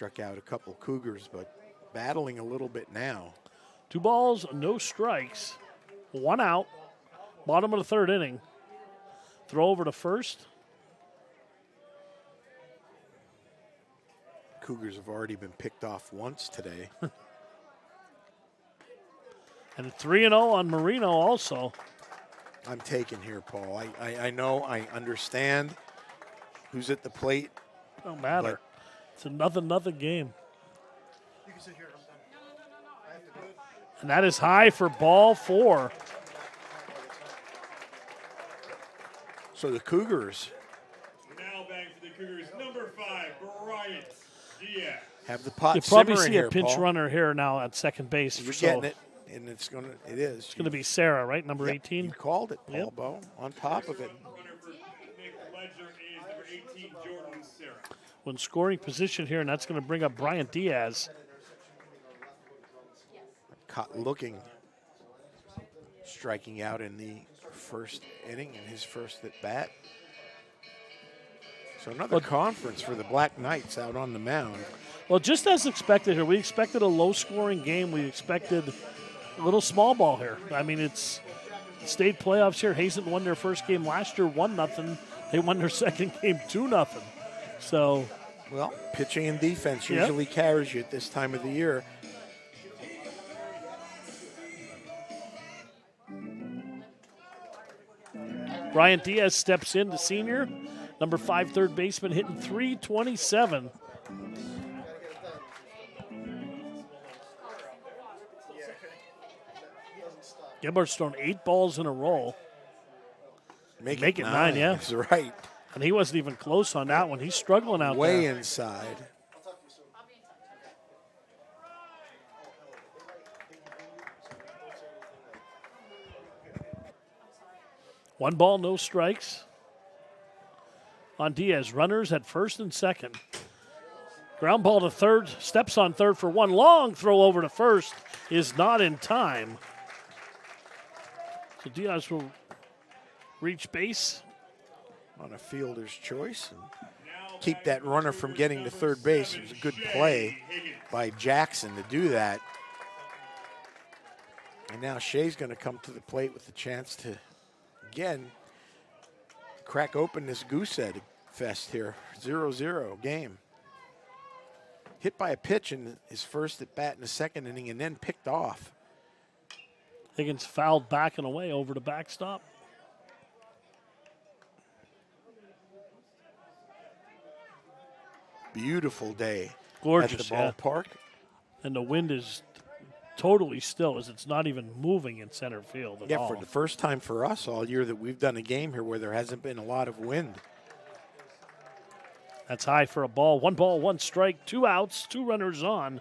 struck out a couple Cougars, but battling a little bit now. 2 balls, no strikes, 1 out. Bottom of the 3rd inning. Throw over to first. Cougars have already been picked off once today. And 3-0 on Marino also. I'm taking here, Paul. I know, I understand who's at the plate. Don't matter. It's a nothing game. You can sit here. I'm done. I have to do it. And that is high for ball 4. So the Cougars Now back for the Cougars, number 5, Bryant Diaz. have the pot You probably simmering see here, a pinch Paul. runner here now at second base. You're So getting it, and it is. It's going to be Sarah, right? Number Yep, 18. You called it, Paul Yep. Bo, on top of it. Runner for Nick Ledger is number 18, Jordan Sarah. When scoring position here, and that's going to bring up Bryant Diaz. Caught looking, striking out in the first inning in his first at bat. So another conference for the Black Knights out on the mound. Well, just as expected here, we expected a low-scoring game. We expected a little small ball here. I mean, it's state playoffs here. Hazleton won their first game last year, 1-0. They won their second game, 2-0. So, Well, pitching and defense Yep. usually carries you at this time of the year. Bryant Diaz steps in, the senior. Number 5, third baseman, hitting .327. Gilbert's thrown 8 balls in a row. Make it 9, yeah. That's right. And he wasn't even close on that one. He's struggling out Way there. inside. One ball, no strikes. On Diaz, runners at first and second. Ground ball to third, steps on third for one. Long throw over to first is not in time. So Diaz will reach base. On a fielder's choice and keep that runner from getting to third base. It was a good play by Jackson to do that. And now Shea's going to come to the plate with the chance to, again, crack open this goose egg fest here. 0-0 game. Hit by a pitch in his first at bat in the second inning and then picked off. Higgins fouled back and away over the backstop. Beautiful day Gorgeous, at the yeah. ballpark. And the wind is totally still as it's not even moving in center field at Yeah, all. for the first time for us all year that we've done a game here where there hasn't been a lot of wind. That's high for a ball. 1 ball, 1 strike, 2 outs, 2 runners on.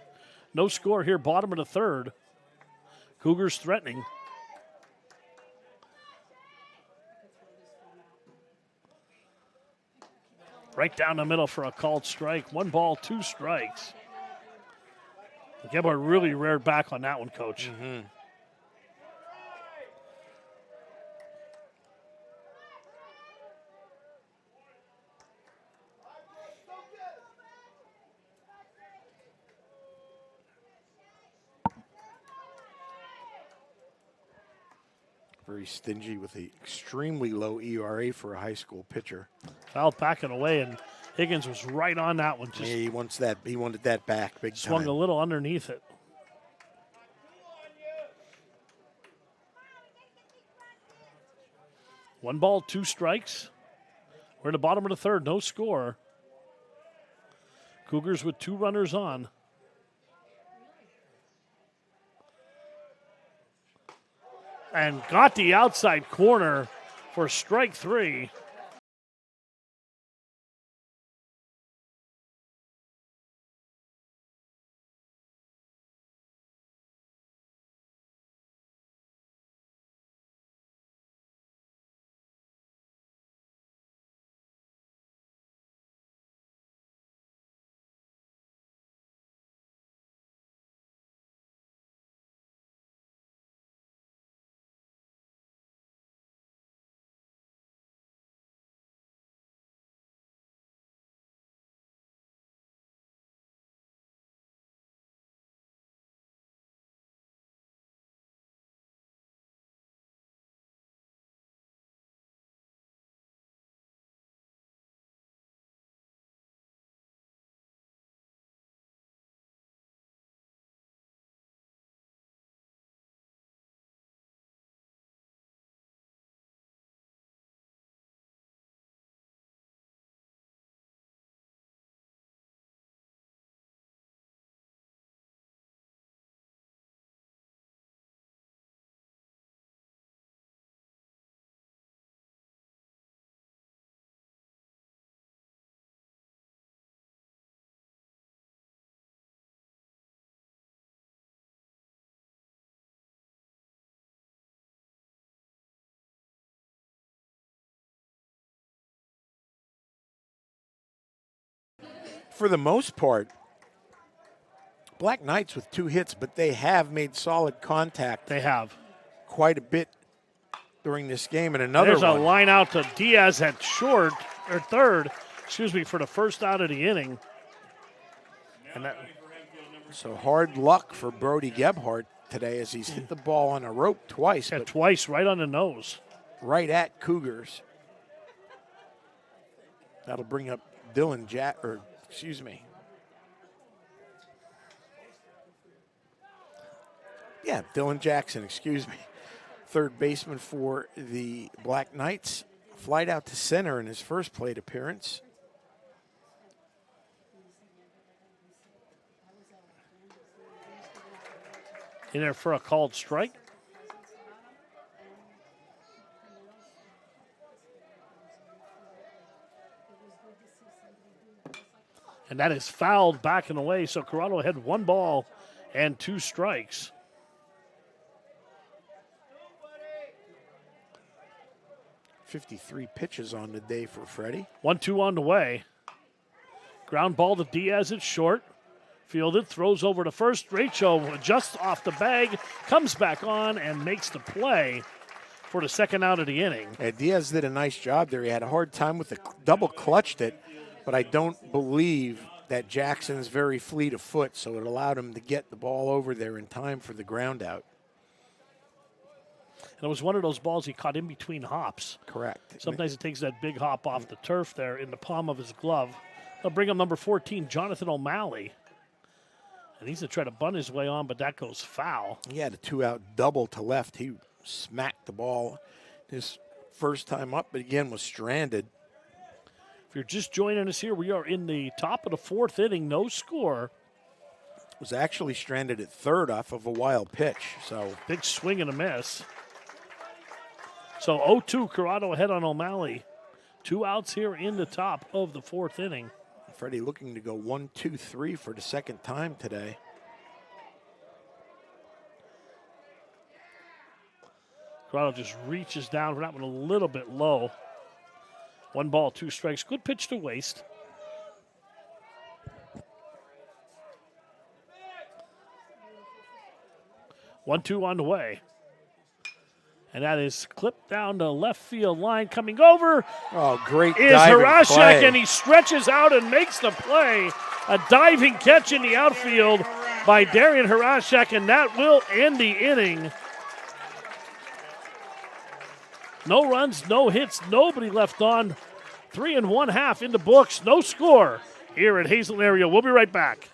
No score here, bottom of the third. Cougars threatening. Right down the middle for a called strike. 1 ball, 2 strikes. Gebhardt really reared back on that one, Coach. Very stingy with an extremely low ERA for a high school pitcher. Fouled back and away, and Higgins was right on that one. Just Yeah, he wants that. He wanted that back big swung time. a little underneath it. One ball, 2 strikes. We're in the bottom of the third, no score. Cougars with 2 runners on. And got the outside corner for strike 3. for the most part, Black Knights with 2 hits, but they have made solid contact. They have. Quite a bit during this game. And another There's one. a line out to Diaz at third, for the first out of the inning. And that, so hard luck for Brody Gebhardt today as he's hit the ball on a rope twice. but twice right on the nose. Right at Cougars. That'll bring up Dylan Jackson, third baseman for the Black Knights. Flied out to center in his first plate appearance. In there for a called strike. And that is fouled back and away, so Corrado had 1 ball and 2 strikes. .53 pitches on the day for Freddie. 1-2 on the way. Ground ball to Diaz at short. Fielded, throws over to first. Rachel just off the bag, comes back on and makes the play for the second out of the inning. Yeah, Diaz did a nice job there. He had a hard time with the double clutched it, but I don't believe that Jackson's very fleet of foot, so it allowed him to get the ball over there in time for the ground out. And it was one of those balls he caught in between hops. Correct. Sometimes it takes that big hop off the turf there in the palm of his glove. They'll bring him number 14, Jonathan O'Malley. And he's going to try to bunt his way on, but that goes foul. He had a 2-out double to left. He smacked the ball his first time up, but again was stranded. If you're just joining us here, we are in the top of the 4th inning, no score. Was actually stranded at third off of a wild pitch. So big swing and a miss. So 0-2, Corrado ahead on O'Malley. 2 outs here in the top of the 4th inning. Freddie looking to go 1-2-3 for the second time today. Corrado just reaches down for that one a little bit low. 1 ball, 2 strikes. Good pitch to waste. One, 2 on the way. And that is clipped down the left field line. Coming over Oh, great is diving Harashek, play. and he stretches out and makes the play. A diving catch in the outfield by Darian Harashek, and that will end the inning. No runs, no hits, nobody left on. 3 1/2 in the books, no score here at Hazleton area. We'll be right back.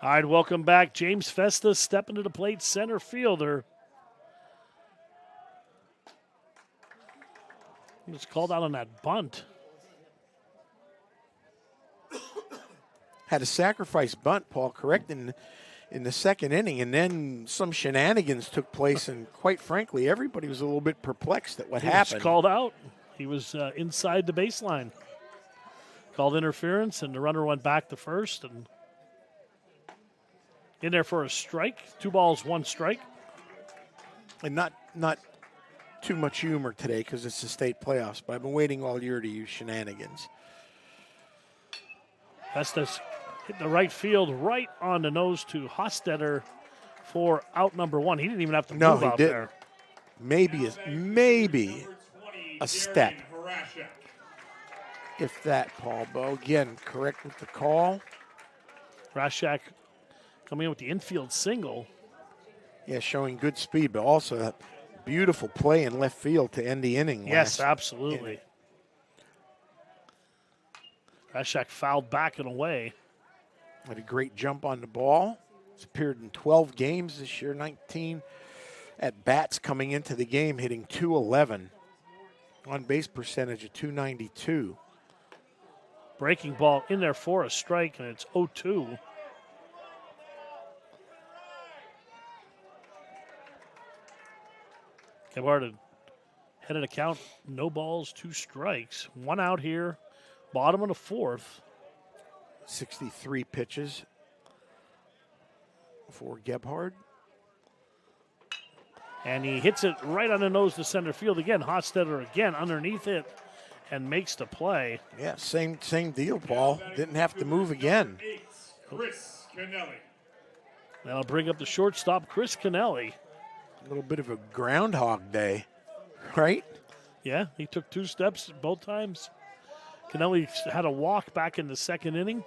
All right, welcome back. James Festa stepping to the plate, center fielder. He was called out on that bunt. Had a sacrifice bunt, Paul, correct, in the second inning, and then some shenanigans took place, and quite frankly, everybody was a little bit perplexed at what happened. He was called out. He was inside the baseline. Called interference, and the runner went back to first, and in there for a strike. 2 balls, 1 strike. And not too much humor today because it's the state playoffs, but I've been waiting all year to use shenanigans. Festus hit the right field, right on the nose to Hostetter for out number 1. He didn't even have to No, move he out didn't. there. Maybe a step. If that, Paul Bow. Again, correct with the call. Rashak coming in with the infield single. Yeah, showing good speed, but also a beautiful play in left field to end the inning. Yes, last absolutely. inning. Rashak fouled back and away. Had a great jump on the ball. He's appeared in 12 games this year, 19 at bats coming into the game, hitting .211. On base percentage of .292. Breaking ball in there for a strike, and it's 0-2. Gebhardt headed a count, no balls, 2 strikes. 1 out here, bottom of the 4th. 63 pitches for Gebhardt. And he hits it right on the nose to center field again. Hofstetter again underneath it and makes the play. Yeah, same deal, Paul. Didn't have to move again. Chris Canelli. That'll bring up the shortstop, Chris Canelli. A little bit of a Groundhog Day, right? Yeah, he took 2 steps both times. Canelli had a walk back in the 2nd inning.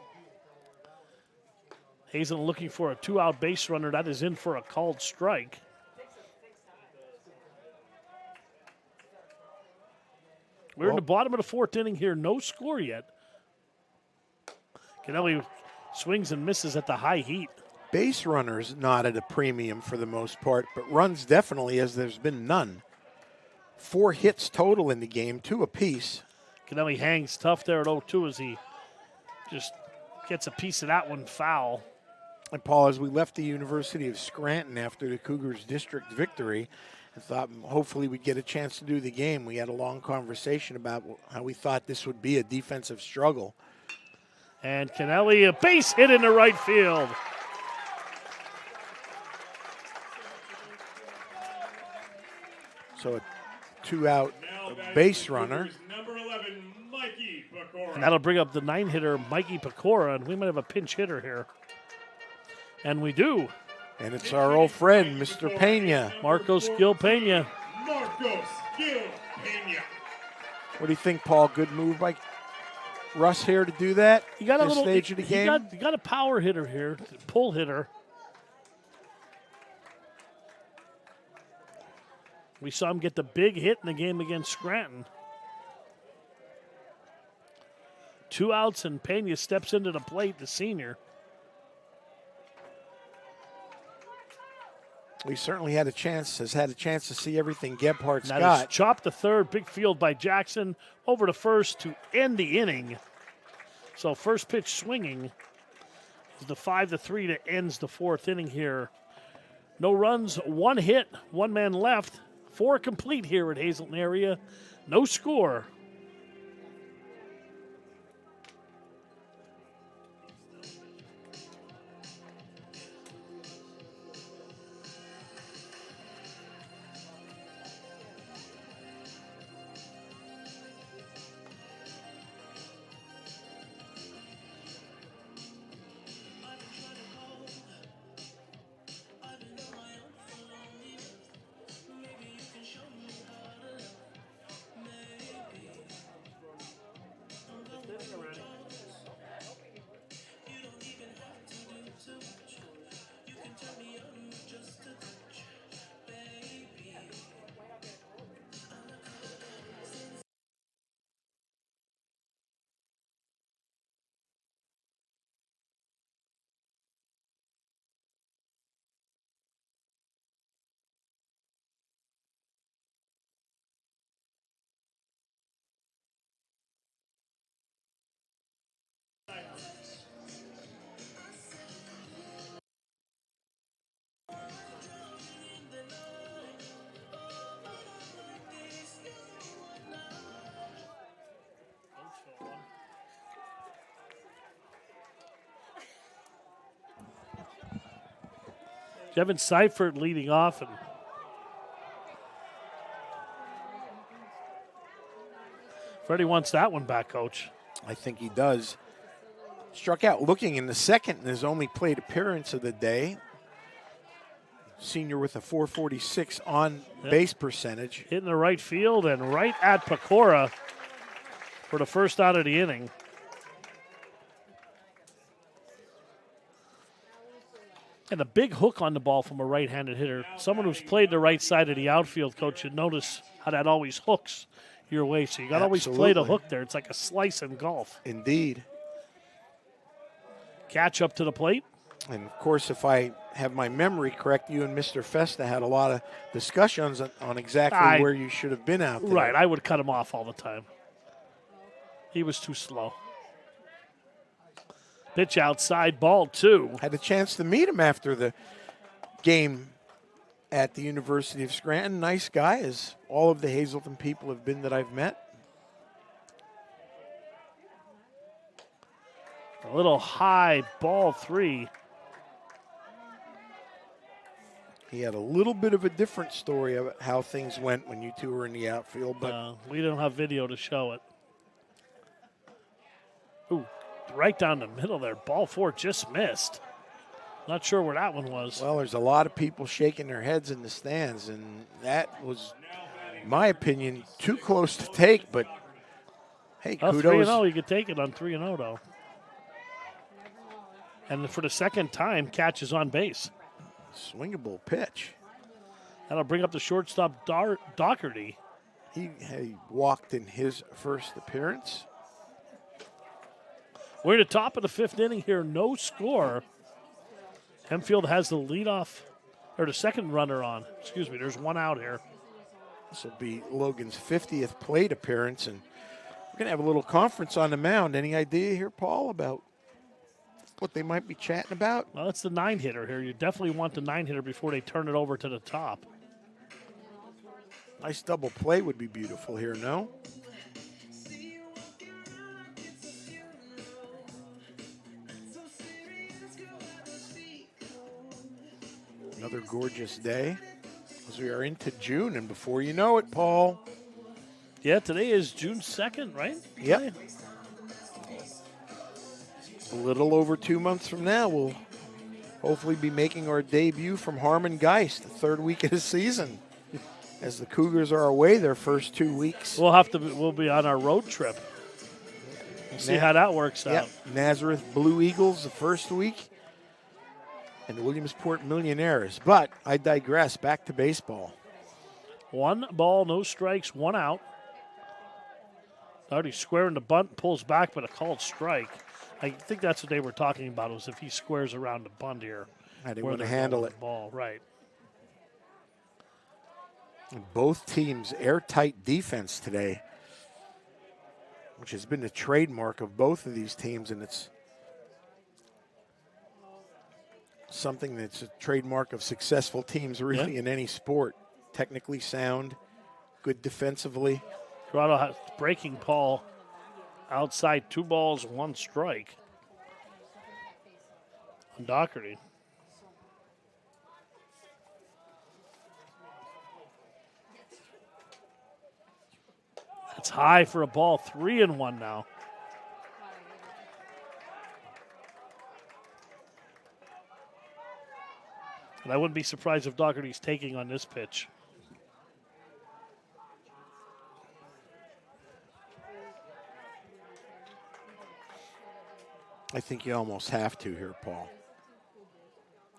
Hazleton looking for a 2-out base runner. That is in for a called strike. We're in the bottom of the 4th inning here. No score yet. Canelli swings and misses at the high heat. Base runners not at a premium for the most part, but runs definitely, as there's been none. 4 hits total in the game, 2 apiece. Canelli hangs tough there at 0-2 as he just gets a piece of that one foul. And Paul, as we left the University of Scranton after the Cougars district victory, I thought hopefully we'd get a chance to do the game. We had a long conversation about how we thought this would be a defensive struggle. And Canelli, a base hit into right field. So a 2-out base runner. Number 11, Mikey Pecora. And that'll bring up the 9-hitter, Mikey Pecora, and we might have a pinch hitter here. And we do. And it's our old friend, Mr. Pena. Marcos Gil Pena. Marcos Gil Pena. What do you think, Paul? Good move by Russ here to do that? You got a this little stage of the game? You got a power hitter here, pull hitter. We saw him get the big hit in the game against Scranton. 2 outs, and Pena steps into the plate, the senior. We certainly has had a chance to see everything Gebhardt's That got. is chopped to third, big field by Jackson, over to first to end the inning. So first pitch swinging is the 5-3 that ends the 4th inning here. No runs, 1 hit, 1 man left. 4 complete here at Hazleton area. No score. Devin Seifert leading off, and Freddie wants that one back, Coach. I think he does. Struck out looking in the 2nd in his only plate appearance of the day. senior with a 446 on base percentage. Hitting the right field and right at Pecora for the first out of the inning. And a big hook on the ball from a right-handed hitter. Someone who's played the right side of the outfield, coach, you notice how that always hooks your way. So you got to always play the hook there. It's like a slice in golf. Indeed. Catch up to the plate. And, of course, if I have my memory correct, you and Mr. Festa had a lot of discussions on exactly where you should have been out there. Right, I would cut him off all the time. He was too slow. Pitch outside, ball 2. Had a chance to meet him after the game at the University of Scranton. Nice guy, as all of the Hazleton people have been that I've met. A little high, ball 3. He had a little bit of a different story of how things went when you two were in the outfield, but we don't have video to show it. Ooh, right down the middle there. Ball 4 just missed. Not sure where that one was. well, there's a lot of people shaking their heads in the stands, and that was, in my opinion, too close to take, but hey, Oh, kudos. 3-0, you could take it on 3-0, though. And for the second time, catches on base. Swingable pitch. That'll bring up the shortstop, Doherty. He walked in his first appearance. We're at the top of the 5th inning here, no score. Hempfield has the leadoff, or the second runner on. Excuse me, there's one out here. This will be Logan's 50th plate appearance, and we're going to have a little conference on the mound. Any idea here, Paul, about what they might be chatting about? Well, it's the 9-hitter here. You definitely want the 9-hitter before they turn it over to the top. Nice double play would be beautiful here, no? Another gorgeous day as we are into June, and before you know it, Paul. Yeah, today is June 2nd, right? Yep. A little over 2 months from now, we'll hopefully be making our debut from Harmon Geist, the 3rd week of the season, as the Cougars are away their first 2 weeks. We'll be on our road trip. We'll see how that works out. Yep. Nazareth Blue Eagles the first week, and Williamsport Millionaires. But I digress. Back to baseball. 1 ball, no strikes, 1 out. Already squaring the bunt, pulls back, but a called strike. I think that's what they were talking about, was if he squares around the bunt here. How they where want to they're handle going with it. the ball, right. Both teams airtight defense today, which has been the trademark of both of these teams, and it's something that's a trademark of successful teams really in any sport. Technically sound, good defensively. Toronto has breaking Paul outside, 2 balls, 1 strike on Doherty. That's high for a ball, 3-1 now. And I wouldn't be surprised if Doherty's taking on this pitch. I think you almost have to here, Paul.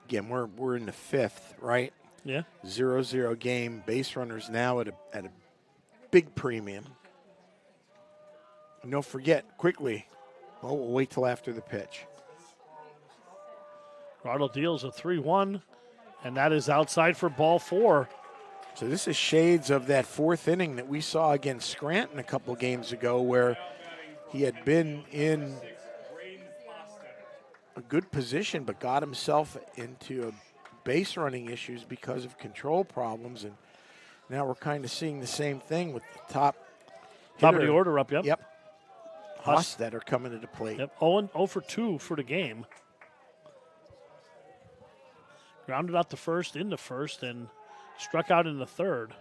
Again, we're in the 5th, right? Yeah. 0-0 game. Base runners now at a big premium. And don't forget, quickly, we'll wait till after the pitch. Ronald deals a 3-1, and that is outside for ball 4. So this is shades of that 4th inning that we saw against Scranton a couple games ago, where he had been in a good position but got himself into base running issues because of control problems, and now we're kind of seeing the same thing with the top of the order up, yep. Yep. Hostetter coming to the plate. Yep, 0 for 2 for the game. Grounded out the first, in the first, and struck out in the 3rd.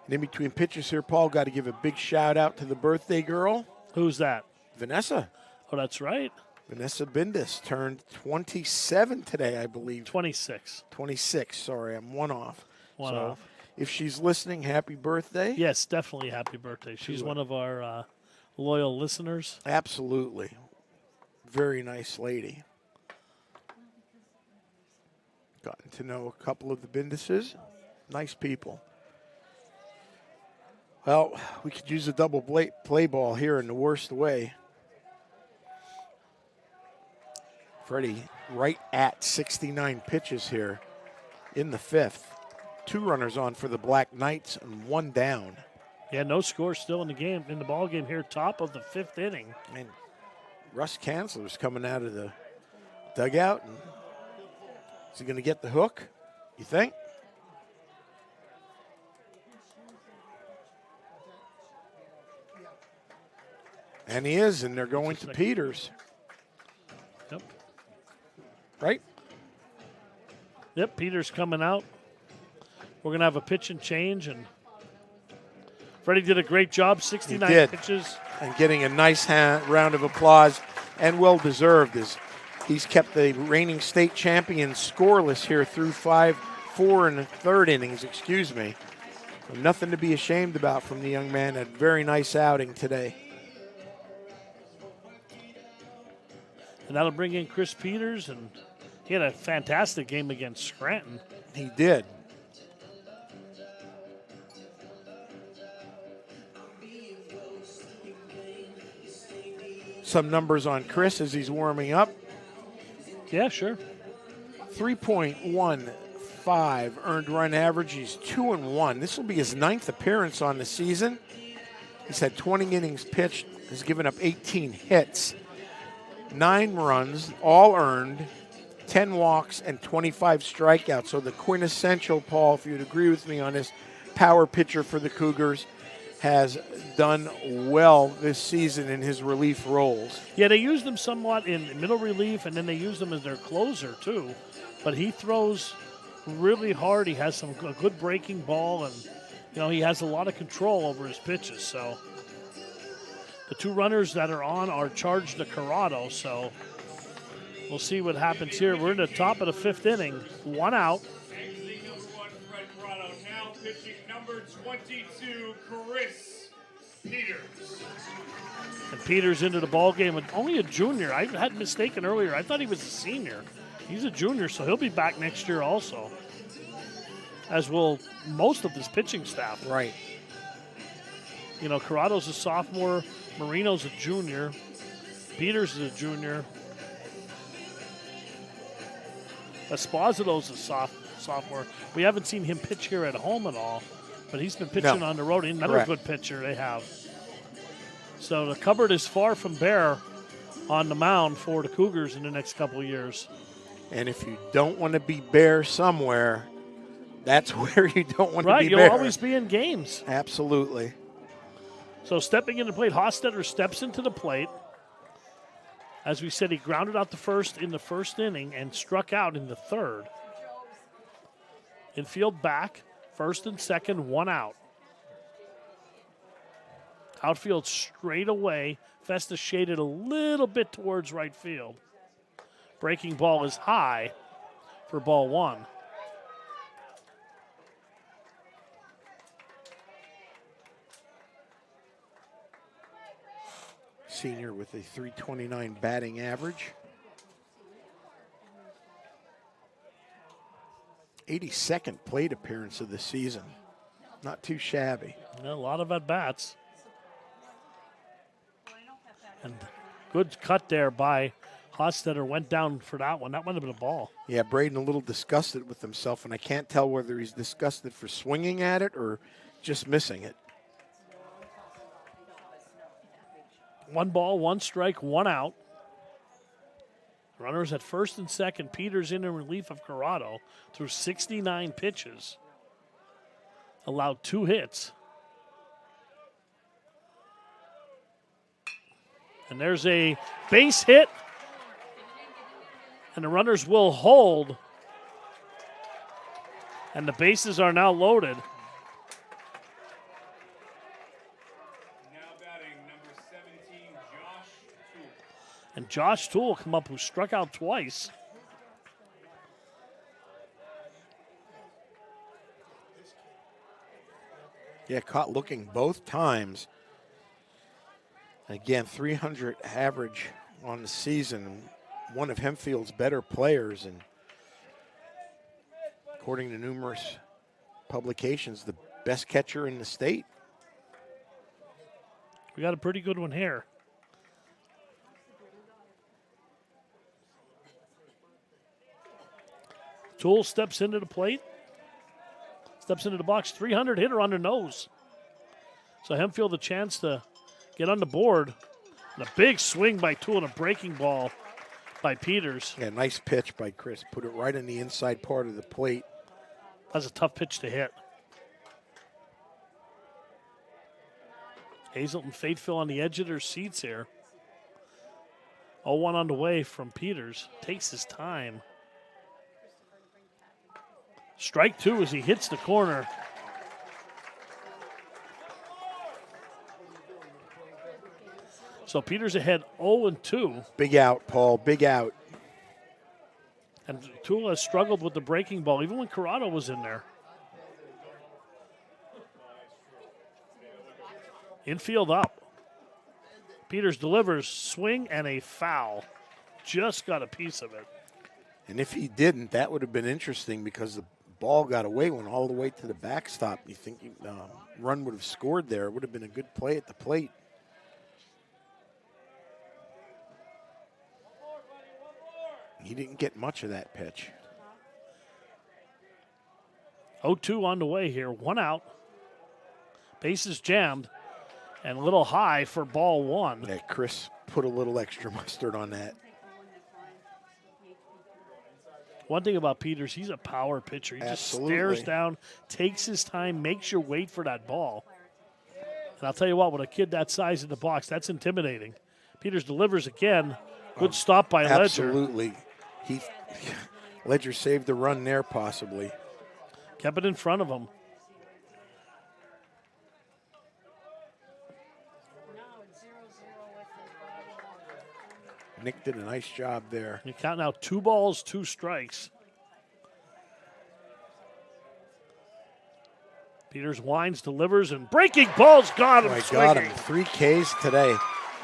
And in between pitches here, Paul, got to give a big shout out to the birthday girl. Who's that? Vanessa. Oh, that's right. Vanessa Bindis turned 27 today, I believe. 26. 26, sorry, I'm one off. One off. If she's listening, happy birthday. Yes, definitely happy birthday. She's one of our loyal listeners. Absolutely. Very nice lady. Gotten to know a couple of the Bindises. Nice people. Well, we could use a double play ball here in the worst way. Freddie right at 69 pitches here in the fifth. 2 runners on for the Black Knights and 1 down. Yeah, no score still in the game, in the ball game here, top of the 5th inning. And Russ Kanzler's coming out of the dugout. And is he going to get the hook, you think? And he is, and they're going to Peters. Yep. Right? Yep, Peters coming out. We're going to have a pitch and change, and Freddie did a great job, 69 pitches. And getting a nice round of applause, and well-deserved, as he's kept the reigning state champions scoreless here through 4 and a third innings, excuse me. So nothing to be ashamed about from the young man. A very nice outing today. And that'll bring in Chris Peters, and he had a fantastic game against Scranton. He did. Some numbers on Chris as he's warming up. Yeah, sure. 3.15 earned run average. He's 2-1. This will be his 9th appearance on the season. He's had 20 innings pitched, has given up 18 hits, 9 runs, all earned, 10 walks, and 25 strikeouts. So the quintessential, Paul, if you'd agree with me on this, power pitcher for the Cougars, has done well this season in his relief roles. Yeah, they used him somewhat in middle relief, and then they used him as their closer, too. But he throws really hard. He has a good breaking ball, and, he has a lot of control over his pitches. So the 2 runners that are on are charged to Corrado, so we'll see what happens here. We're in the top of the 5th inning, 1 out. Exiting number 1, Fred Corrado. Now pitching number 22, Chris Peters. And Peters into the ball game with only a junior. I had mistaken earlier. I thought he was a senior. He's a junior, so he'll be back next year also, as will most of his pitching staff. Right. Corrado's a sophomore. Marino's a junior. Peters is a junior. Esposito's a sophomore. We haven't seen him pitch here at home at all, but he's been pitching on the road. Another good pitcher they have. So the cupboard is far from bare on the mound for the Cougars in the next couple of years. And if you don't want to be bare somewhere, that's where you don't want to be bare. Right, you'll always be in games. Absolutely. So stepping into the plate, Hostetter steps into the plate. As we said, he grounded out the first in the first inning and struck out in the third. Infield back, first and second, 1 out. Outfield straight away. Festa shaded a little bit towards right field. Breaking ball is high for ball 1. Senior with a .329 batting average. 82nd plate appearance of the season. Not too shabby. A lot of at-bats. And good cut there by Hostetter. Went down for that one. That might have been a ball. Yeah, Braden a little disgusted with himself, and I can't tell whether he's disgusted for swinging at it or just missing it. 1 ball, 1 strike, 1 out. Runners at first and second. Peters in relief of Corrado through 69 pitches. Allowed 2 hits. And there's a base hit. And the runners will hold. And the bases are now loaded. And Josh Toole will come up, who struck out twice. Yeah, caught looking both times. Again, 300 average on the season. One of Hempfield's better players, and according to numerous publications, the best catcher in the state. We got a pretty good one here. Toole steps into the plate. Steps into the box. 300 hitter on the nose. So Hempfield a chance to get on the board. And a big swing by Toole and a breaking ball by Peters. Yeah, nice pitch by Chris. Put it right in the inside part of the plate. That's a tough pitch to hit. Hazleton, Fateville on the edge of their seats here. 0-1 on the way from Peters. Takes his time. Strike two as he hits the corner. So Peters ahead 0-2. Big out, Paul, big out. And Toole has struggled with the breaking ball, even when Corrado was in there. Infield up. Peters delivers, swing and a foul. Just got a piece of it. And if he didn't, that would have been interesting because the ball got away, went all the way to the backstop. You think run would have scored there. It would have been a good play at the plate. He didn't get much of that pitch. 0-2 on the way here. One out. Bases jammed. And a little high for ball one. Yeah, Chris put a little extra mustard on that. One thing about Peters, he's a power pitcher. He Absolutely. just stares down, takes his time, makes you wait for that ball. And I'll tell you what, with a kid that size in the box, that's intimidating. Peters delivers again. Good stop by Ledger. Absolutely. Ledger saved the run there, possibly. Kept it in front of him. Nick did a nice job there. You count now 2 balls, 2 strikes. Peters winds, delivers, and breaking ball's got him. Oh, I swinging. got him. 3 Ks today.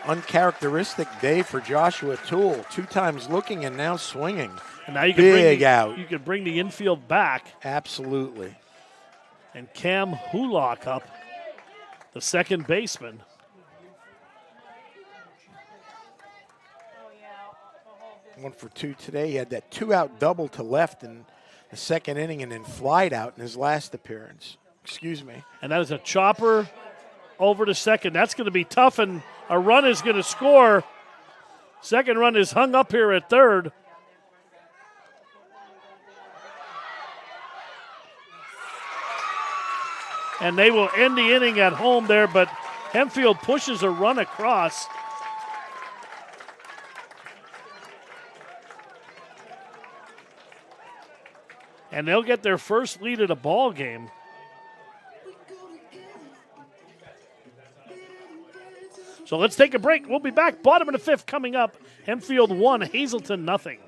Uncharacteristic day for Joshua Toole. 2 times looking and now swinging. And now you can Big out. You can bring the infield back. Absolutely. And Cam Hulock up, the second baseman. One for 2 today. He had that 2-out double to left in the second inning and then flied out in his last appearance. Excuse me. And that is a chopper over to second. That's going to be tough, and a run is going to score. Second run is hung up here at third. And they will end the inning at home there, but Hempfield pushes a run across. And they'll get their first lead of the ball game. So let's take a break. We'll be back. Bottom of the 5th coming up. Hempfield 1, Hazleton nothing.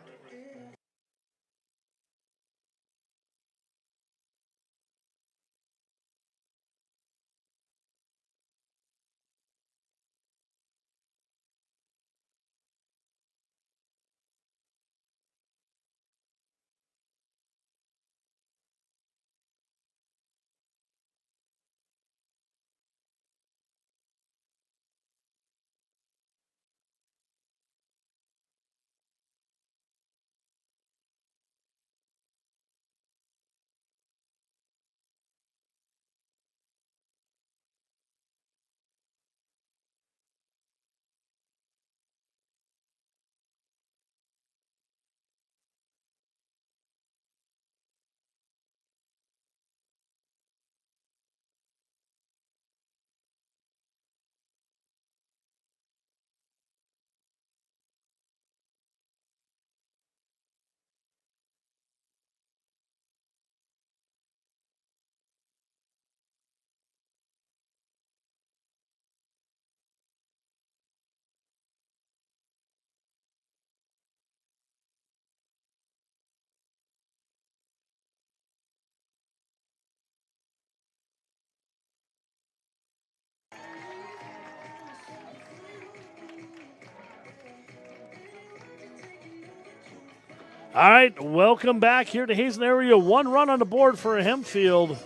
All right, welcome back here to Hazen area. 1 run on the board for Hempfield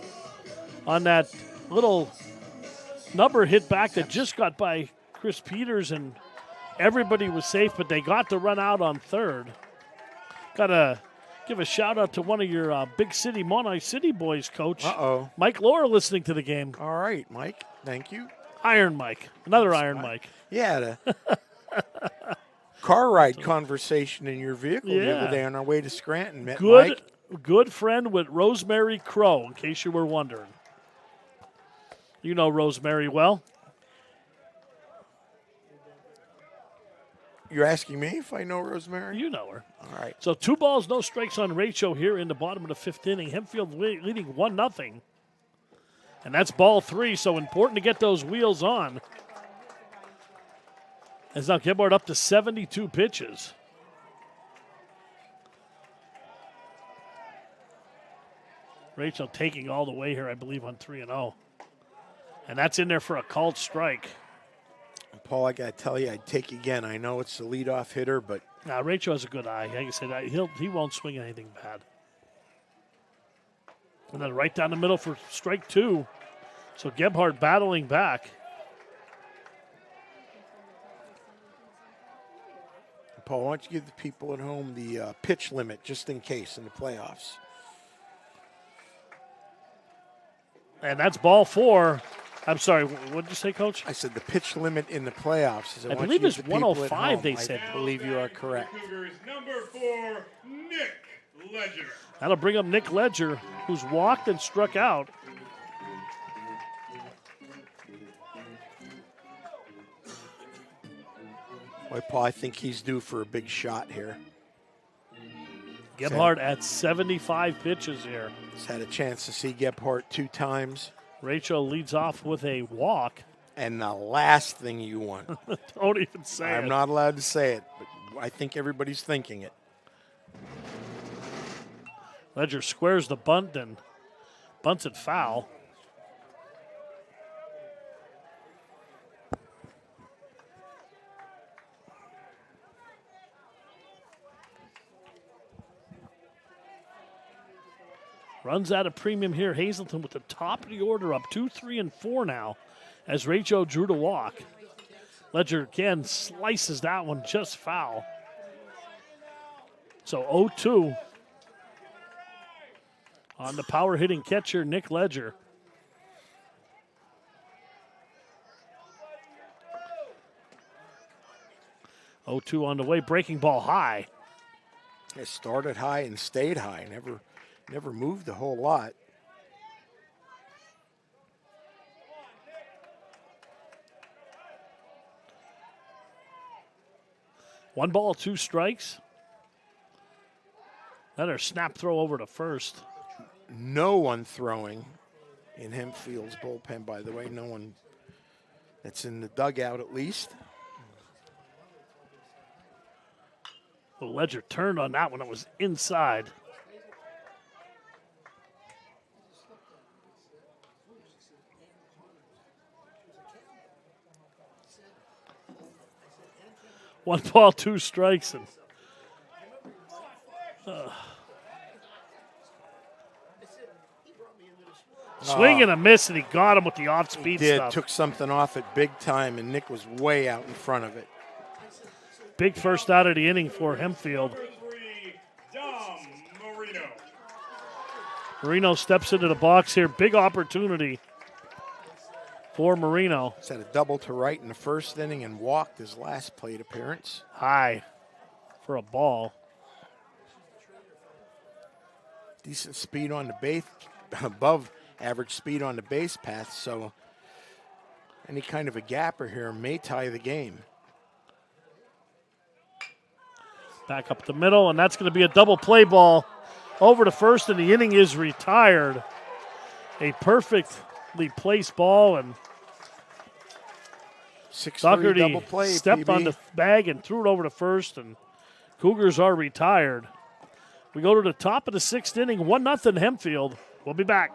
on that little number hit back that just got by Chris Peters, and everybody was safe, but they got the run out on third. Got to give a shout out to one of your Big City Monarch City boys, Coach. Mike Laura, listening to the game. All right, Mike. Thank you. Iron Mike. Another Iron Mike. Yeah. Car ride conversation in your vehicle the Yeah. other day on our way to Scranton. Met Good, Mike. good friend with Rosemary Crow, in case you were wondering. You know Rosemary well. You're asking me if I know Rosemary? You know her. All right. So 2 balls, no strikes on Rachel here in the bottom of the 5th inning. Hempfield leading 1-0. And that's ball 3, so important to get those wheels on. As now Gebhardt up to 72 pitches. Rachel taking all the way here, I believe, on 3-0. And that's in there for a called strike. Paul, I got to tell you, I'd take again. I know it's the leadoff hitter, but Now, Rachel has a good eye. Like I said, he won't swing anything bad. And then right down the middle for strike 2. So Gebhardt battling back. Paul, why don't you give the people at home the pitch limit just in case in the playoffs? And that's ball 4. I'm sorry, what did you say, Coach? I said the pitch limit in the playoffs. I believe it's 105, they said. I believe you are correct. Cougars number 4, Nick Ledger. That'll bring up Nick Ledger, who's walked and struck out. Boy, Paul, I think he's due for a big shot here. Gebhardt at 75 pitches here. He's had a chance to see Gebhardt 2 times. Rachel leads off with a walk. And the last thing you want. Don't even say it. I'm not allowed to say it, but I think everybody's thinking it. Ledger squares the bunt and bunts it foul. Runs out of premium here. Hazleton with the top of the order up 2, 3, and 4 now as Rachel drew to walk. Ledger again slices that one just foul. So 0-2 on the power hitting catcher, Nick Ledger. Oh-2 on the way, breaking ball high. It started high and stayed high. Never moved a whole lot. One ball, 2 strikes. Another snap throw over to first. No one throwing in Hempfield's bullpen, by the way. No one that's in the dugout, at least. Well, Ledger turned on that one. It was inside. One ball, 2 strikes. And swing and a miss, and he got him with the off-speed He did. stuff. Took something off it big time, and Nick was way out in front of it. Big first out of the inning for Hempfield. Number 3, Dom Marino. Marino steps into the box here. Big opportunity for Marino. He's had a double to right in the first inning and walked his last plate appearance. High for a ball. Decent speed on the base, above average speed on the base path, so any kind of a gapper here may tie the game. Back up the middle, and that's going to be a double play ball over to first, and the inning is retired. A perfectly placed ball, and 6-3 Doherty double play. stepped PB. on the bag and threw it over to first, and Cougars are retired. We go to the top of the 6th inning, 1-0 Hempfield. We'll be back.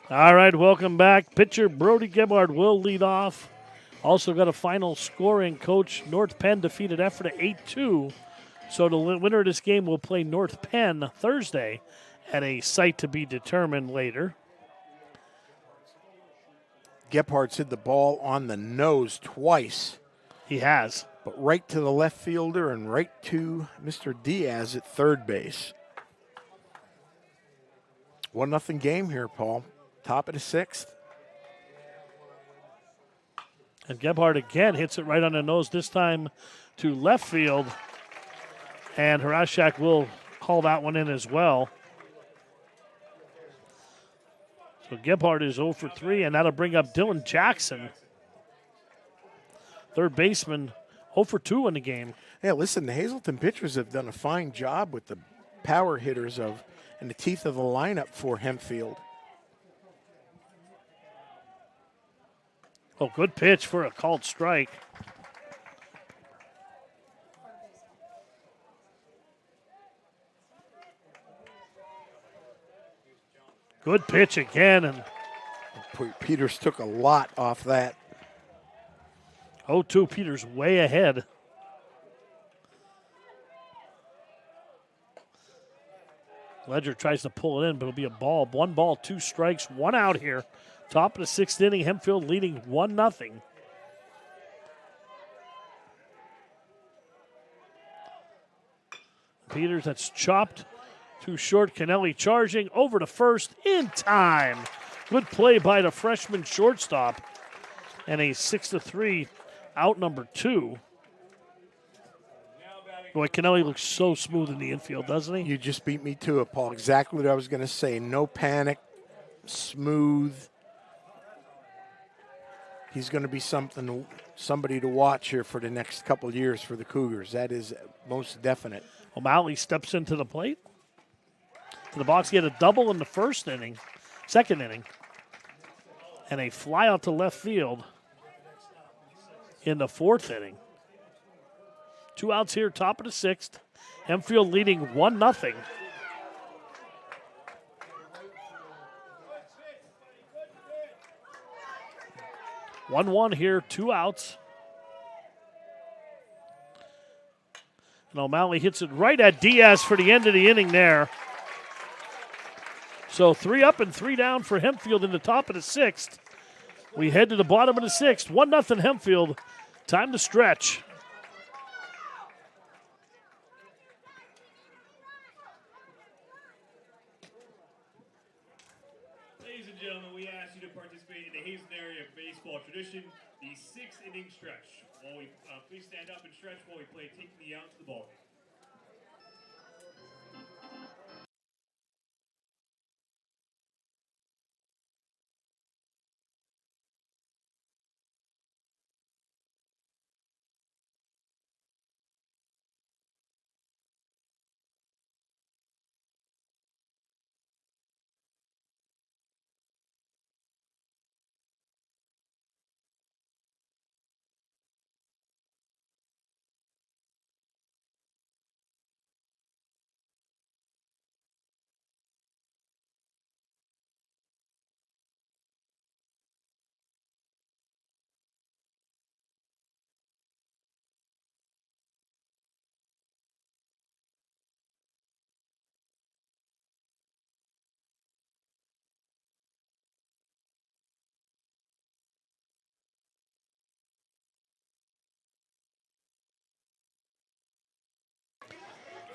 All right, welcome back. Pitcher Brody Gebhard will lead off. Also got a final scoring. Coach North Penn defeated Ephrata 8-2. So the winner of this game will play North Penn Thursday at a site to be determined later. Gephardt's hit the ball on the nose twice, He has. but right to the left fielder and right to Mr. Diaz at third base. 1-0 game here, Paul. Top of the sixth. And Gebhardt again hits it right on the nose, this time to left field. And Harashak will call that one in as well. So Gebhardt is 0 for 3, and that'll bring up Dylan Jackson. Third baseman, 0 for 2 in the game. Yeah, listen, the Hazleton pitchers have done a fine job with the power hitters in the teeth of the lineup for Hempfield. Oh, good pitch for a called strike. Good pitch again, and Peters took a lot off that. 0-2, Peters way ahead. Ledger tries to pull it in, but it'll be a ball. 1 ball, 2 strikes, 1 out here. Top of the 6th inning, Hempfield leading 1-0. Peters, that's chopped. Too short. Kennelly charging over to first in time. Good play by the freshman shortstop. And a 6-3 out number 2. Boy, Kennelly looks so smooth in the infield, doesn't he? You just beat me to it, Paul. Exactly what I was going to say. No panic, smooth. He's going to be somebody to watch here for the next couple of years for the Cougars. That is most definite. O'Malley steps into the plate. To the box, he had a double in the second inning, and a fly out to left field in the 4th inning. 2 outs here, top of the 6th. Hempfield leading 1-0. One here, 2 outs. And O'Malley hits it right at Diaz for the end of the inning there. So 3 up and 3 down for Hempfield in the top of the 6th. We head to the bottom of the 6th. 1-0 Hempfield. Time to stretch. Ladies and gentlemen, we ask you to participate in the Hazen area baseball tradition, the 6th inning stretch. Please stand up and stretch while we play Taking Me Out to the Ballgame.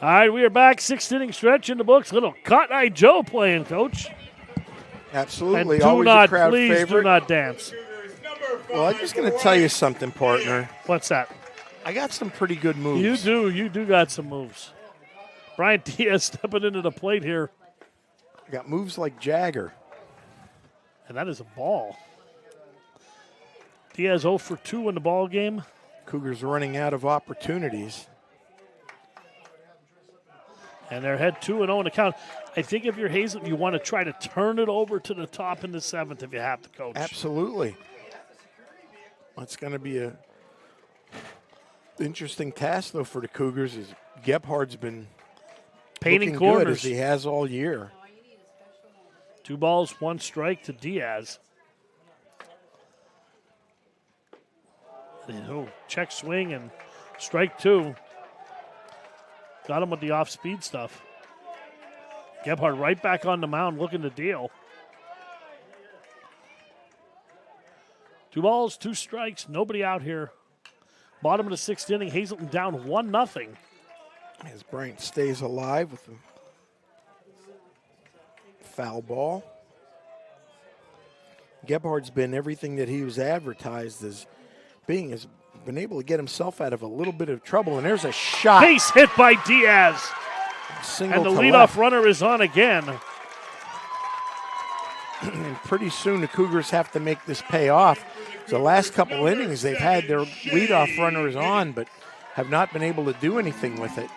All right, we are back. 6th inning stretch in the books. Little Cotton Eye Joe playing, Coach. Absolutely. And do Always not, a crowd please favorite. do not dance. Well, I'm just going to tell you something, partner. What's that? I got some pretty good moves. You do got some moves. Brian Diaz stepping into the plate here. I got moves like Jagger. And that is a ball. Diaz 0 for 2 in the ball game. Cougars running out of opportunities. And they're head 2-0 in the count. I think if you're Hazleton, you want to try to turn it over to the top in the 7th if you have to, Coach. Absolutely. That's going to be a interesting task, though, for the Cougars. Is Gebhardt's been painting looking good corners as he has all year. 2 balls, 1 strike to Diaz. Check swing and strike 2. Got him with the off-speed stuff. Gebhardt right back on the mound looking to deal. 2 balls, 2 strikes, nobody out here. Bottom of the 6th inning, Hazleton down 1-0. As Bryant stays alive with a foul ball. Gebhardt's been everything that he was advertised as being, has been able to get himself out of a little bit of trouble, and there's a shot. Base hit by Diaz. Single And the to leadoff left. runner is on again. And pretty soon the Cougars have to make this pay off. The last couple innings they've had their leadoff runners on, but have not been able to do anything with it.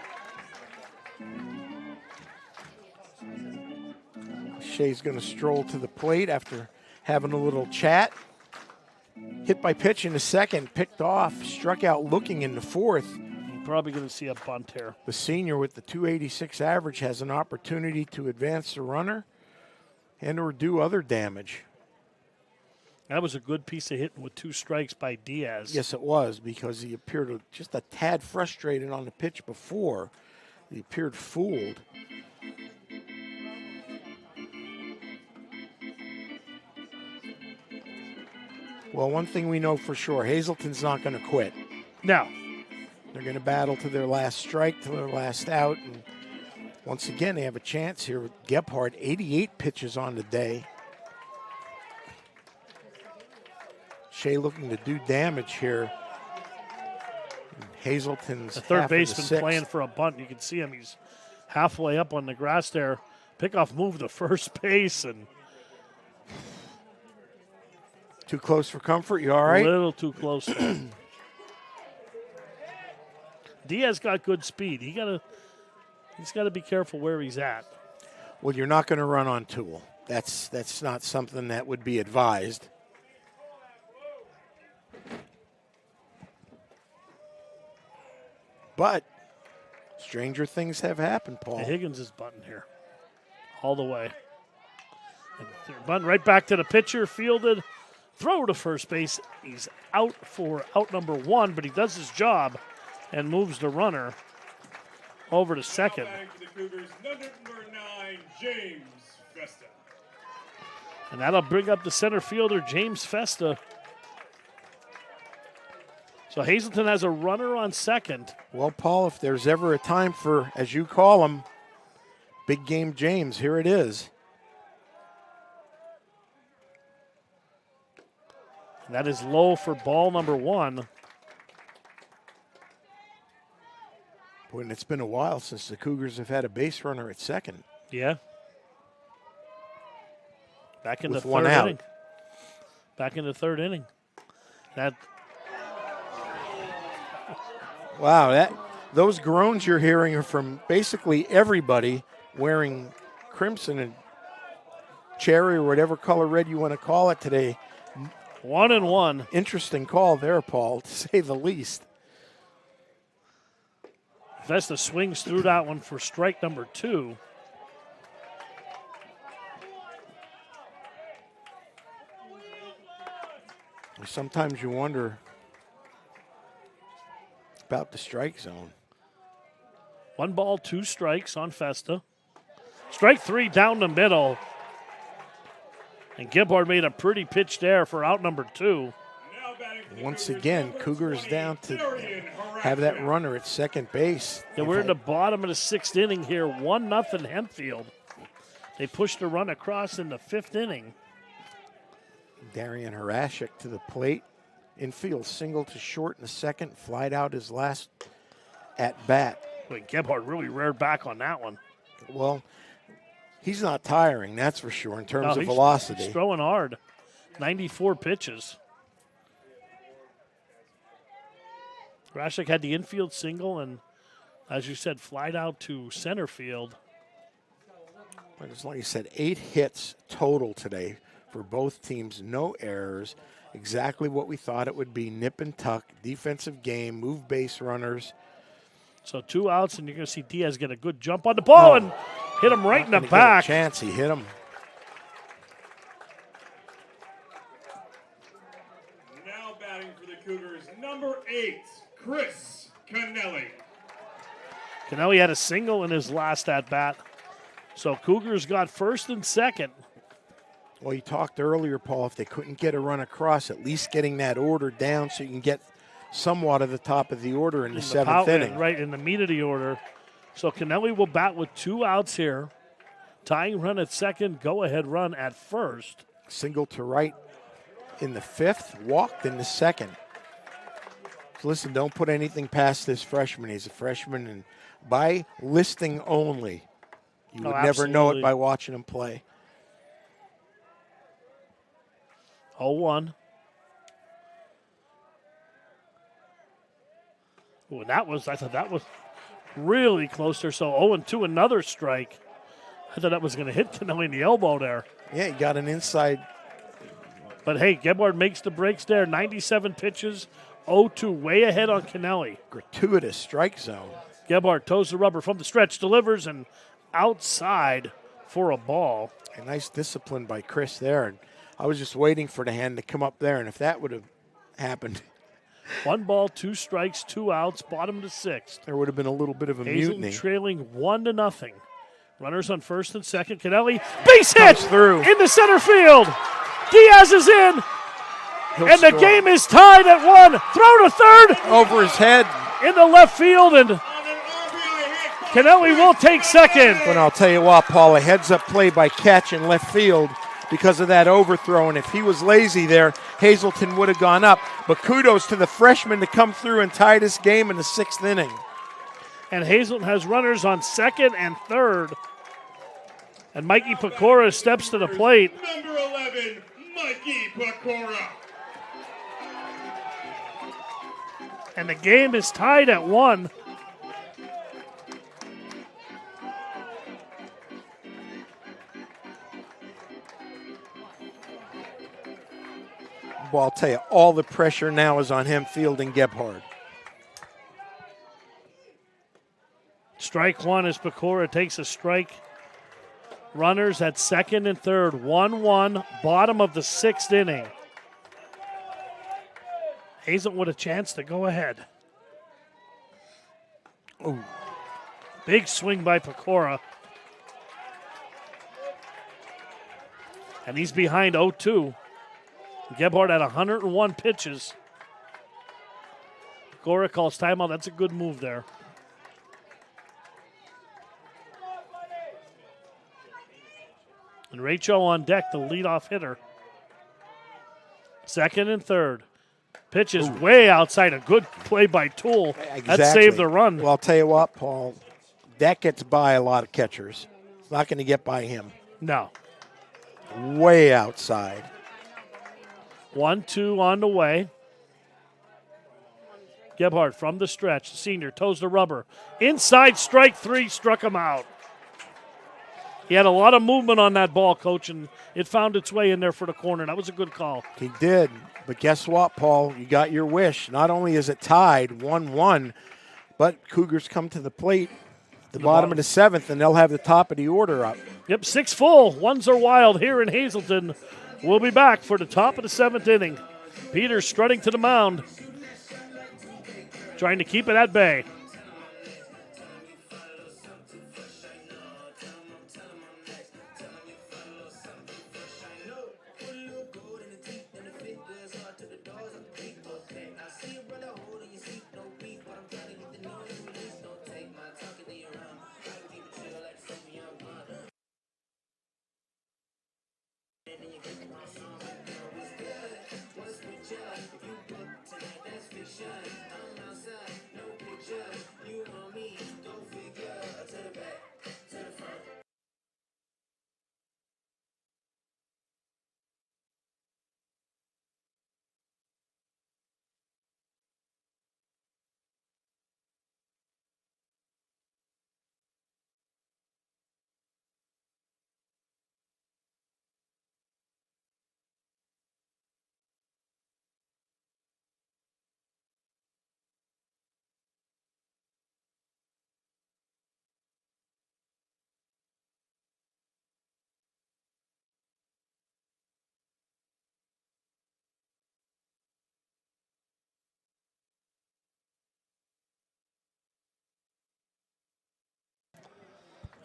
Shea's going to stroll to the plate after having a little chat. Hit by pitch in the 2nd, picked off, struck out looking in the 4th. You're probably going to see a bunt here. The senior with the .286 average has an opportunity to advance the runner and or do other damage. That was a good piece of hitting with 2 strikes by Diaz. Yes, it was, because he appeared just a tad frustrated on the pitch before. He appeared fooled. Well, one thing we know for sure, Hazleton's not going to quit. Now, They're going to battle to their last strike, to their last out. And once again, they have a chance here with Gebhardt, 88 pitches on the day. Shea looking to do damage here. And Hazleton's the third half of the baseman 6th. playing for a bunt. You can see him. He's halfway up on the grass there. Pickoff move to first base and Too close for comfort. You all a right? little too close. Diaz got good speed. He's got to be careful where he's at. Well, you're not going to run on Toole. That's not something that would be advised. But stranger things have happened, Paul. And Higgins is bunting here all the way. And bunt right back to the pitcher, fielded, throw to first base. He's out for out number 1, but he does his job and moves the runner over to second. Back to the Cougars, number 9, James Festa. And that'll bring up the center fielder, James Festa. So Hazleton has a runner on second. Well, Paul, if there's ever a time for, as you call him, big game James, here it is. And that is low for ball number 1. Boy, and it's been a while since the Cougars have had a base runner at second. Yeah. Back in With the one third out. inning. Back in the third inning. Wow, those groans you're hearing are from basically everybody wearing crimson and cherry or whatever color red you want to call it today. 1-1. Interesting call there, Paul, to say the least. Vesta swings through that one for strike number 2. Sometimes you wonder about the strike zone. 1 ball, 2 strikes on Festa. Strike 3 down the middle. And Gebhardt made a pretty pitch there for out number 2. Now batting for the Once Cougars, again, number Cougars 20, down to Darian have that Harashak. runner at second base. And we're in the bottom of the 6th inning here. 1-0 Hempfield. They pushed a run across in the 5th inning. Darian Harashak to the plate. Infield single to short in the 2nd. Flied out his last at bat. But Gebhardt really reared back on that one. Well, he's not tiring, that's for sure, in terms of he's velocity. throwing hard. 94 pitches. Rashik had the infield single and, as you said, flied out to center field. But it's like you said, 8 hits total today for both teams. No errors. Exactly what we thought it would be. Nip and tuck, defensive game, move base runners. So 2 outs, and you're going to see Diaz get a good jump on the ball and hit him right in the Not gonna get a back. chance, he hit him. for the Cougars, number 8, Chris Cannelli. Cannelli had a single in his last at-bat. So Cougars got first and second. Well, you talked earlier, Paul, if they couldn't get a run across, at least getting that order down so you can get somewhat of the top of the order in the seventh inning. Right, in the meat of the order. So Cannelli will bat with 2 outs here. Tying run at second, go-ahead run at first. Single to right in the 5th, walked in the 2nd. So listen, don't put anything past this freshman. He's a freshman, and by listing only, you would never know it by watching him play. 0-1. Oh, and I thought that was really close there. So 0-2, another strike. I thought that was going to hit Cannelli in the elbow there. Yeah, he got an inside. But hey, Gebhard makes the breaks there. 97 pitches, 0-2, way ahead on Cannelli. Gratuitous strike zone. Gebhard toes the rubber from the stretch, delivers, and outside for a ball. A nice discipline by Chris there. And I was just waiting for the hand to come up there, and if that would have happened, 1 ball, 2 strikes, 2 outs, bottom of the 6th. there would have been a little bit of a Hazleton mutiny. trailing 1-0. Runners on first and second. Cannelli, base hit through into center field. Diaz is in, and the game is tied at 1. Throw to third. Over his head. Into left field, and Cannelli will take second. But I'll tell you what, Paul, a heads-up play by Catch in left field because of that overthrow. And if he was lazy there, Hazleton would have gone up. But kudos to the freshman to come through and tie this game in the 6th inning. And Hazleton has runners on second and third. And Mikey Pecora steps to the plate. Number 11, Mikey Pecora. And the game is tied at 1. Well, I'll tell you, all the pressure now is on Hempfield and Gebhard. Strike 1 as Pecora takes a strike. Runners at second and third. 1-1, bottom of the 6th inning. Hazleton with a chance to go ahead. Ooh. Big swing by Pecora. And he's behind 0-2. Gebhard at 101 pitches. Pecora calls timeout. That's a good move there. And Rachel on deck, the leadoff hitter. Second and third. Pitch is way outside. A good play by Toole. Exactly. That saved the run. Well, I'll tell you what, Paul, that gets by a lot of catchers. It's not going to get by him. No. Way outside. 1-2 on the way. Gebhard from the stretch. The senior toes the rubber. Inside, strike 3, struck him out. He had a lot of movement on that ball, Coach, and it found its way in there for the corner. That was a good call. He did. But guess what, Paul? You got your wish. Not only is it tied 1-1, but Cougars come to the plate at the bottom of the 7th, and they'll have the top of the order up. Yep, 6 full. Ones are wild here in Hazleton. We'll be back for the top of the 7th inning. Peters strutting to the mound, trying to keep it at bay.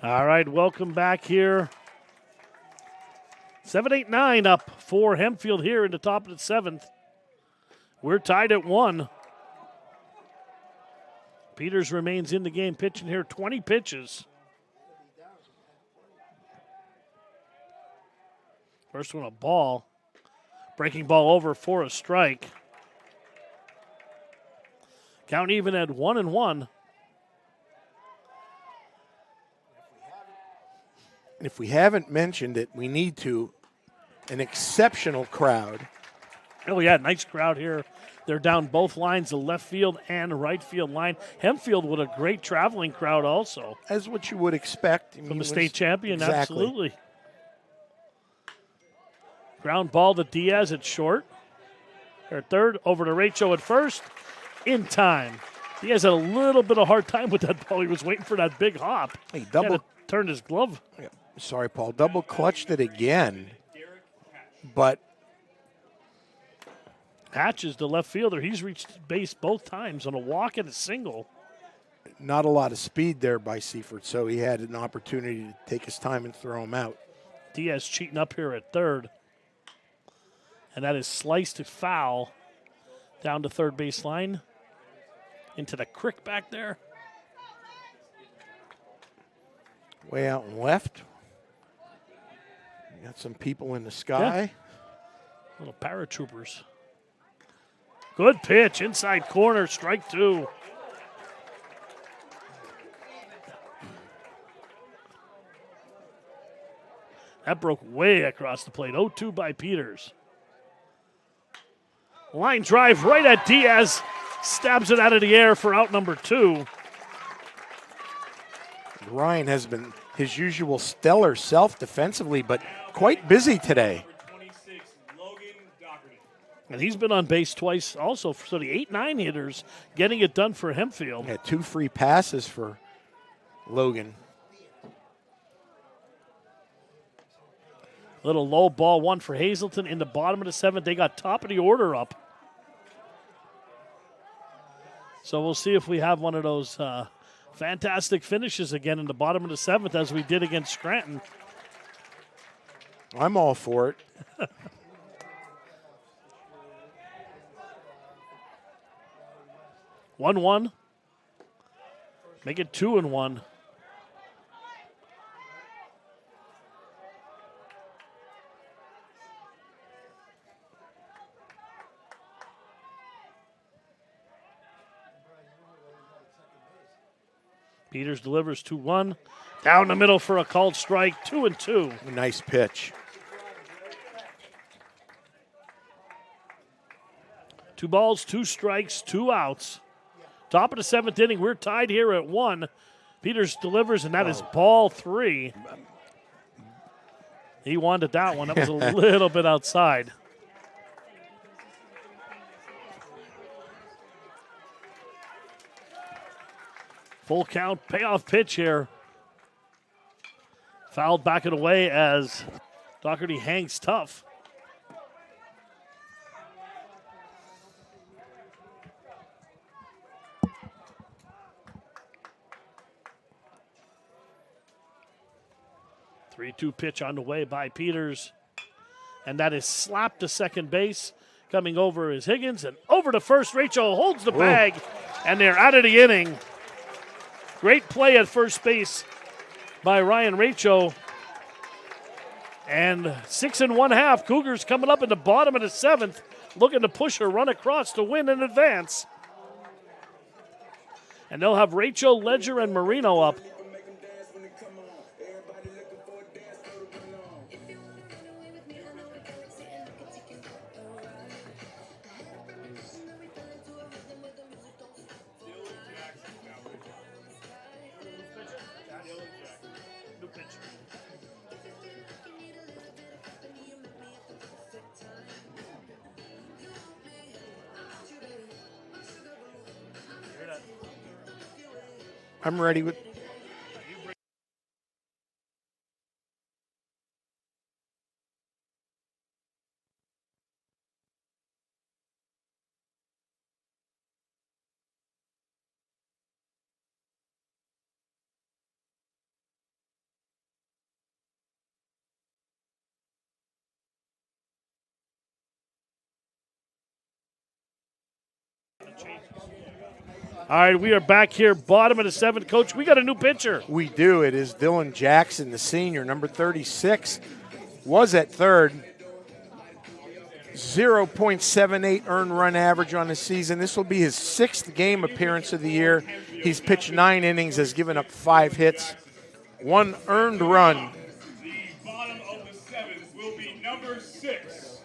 All right, welcome back here. 7-8-9 up for Hempfield here in the top of the 7th. We're tied at 1. Peters remains in the game pitching here 20 pitches. First one a ball. Breaking ball over for a strike. Count even at 1-1. And if we haven't mentioned it, we need to. An exceptional crowd. Oh, yeah, nice crowd here. They're down both lines, the left field and right field line. Hempfield with a great traveling crowd also. As what you would expect. I From mean, the state champion, exactly. absolutely. Ground ball to Diaz at short. Or third, over to Rachel at first. In time. Diaz had a little bit of hard time with that ball. He was waiting for that big hop. Hey, double. Turned his glove. Yeah, sorry, Paul. Double clutched it again. But Hatch is the left fielder. He's reached base both times on a walk and a single. not a lot of speed there by Seifert, so he had an opportunity to take his time and throw him out. Diaz cheating up here at third. And that is sliced to foul down to third base line. Into the crick back there. Way out and left. Got some people in the sky. Little paratroopers. Good pitch, inside corner, strike 2. That broke way across the plate. 0-2 by Peters. Line drive right at Diaz. Stabs it out of the air for out number 2. Ryan has been his usual stellar self defensively, but quite busy today. And he's been on base twice also. So the 8-9 hitters getting it done for Hempfield. Yeah, 2 free passes for Logan. Little low ball one for Hazleton in the bottom of the 7th. They got top of the order up. So we'll see if we have one of those fantastic finishes again in the bottom of the 7th as we did against Scranton. I'm all for it. 1-1. Make it 2-1. Peters delivers 2-1. Down the middle for a called strike, 2-2. A nice pitch. 2 balls, 2 strikes, 2 outs. Top of the 7th inning, we're tied here at 1. Peters delivers, and that is ball 3. He wanted that one. That was a little bit outside. Full count, payoff pitch here. Fouled back and away as Doherty hangs tough. Three-two pitch on the way by Peters. And that is slapped to second base. Coming over is Higgins, and over to first. Rachel holds the bag, and they're out of the inning. Great play at first base by Ryan Rachel. And 6 1/2. Cougars coming up in the bottom of the 7th, looking to push a run across to win in advance. And they'll have Rachel, Ledger, and Marino up. I'm ready with All right, we are back here, bottom of the 7th. Coach, we got a new pitcher. We do. It is Dylan Jackson, the senior, number 36. Was at third. 0.78 earned run average on the season. This will be his 6th game appearance of the year. He's pitched 9 innings, has given up 5 hits, 1 earned run. The bottom of the 7th will be number 6,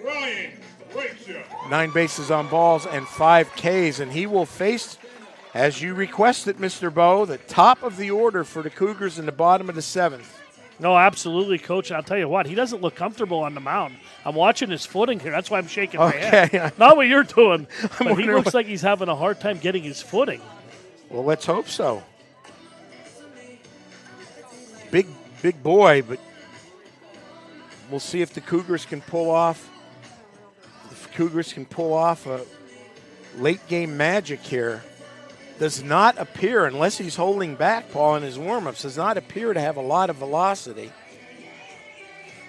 Ryan Rachel. 9 bases on balls and 5 Ks, and he will face, as you requested, Mr. Bowe, the top of the order for the Cougars in the bottom of the 7th. No, absolutely, Coach. I'll tell you what, he doesn't look comfortable on the mound. I'm watching his footing here. That's why I'm shaking my head. Not what you're doing. But he looks like he's having a hard time getting his footing. Well, let's hope so. Big boy, but we'll see if the Cougars can pull off. If Cougars can pull off a late game magic here. Does not appear, unless he's holding back, Paul, in his warm-ups, does not appear to have a lot of velocity.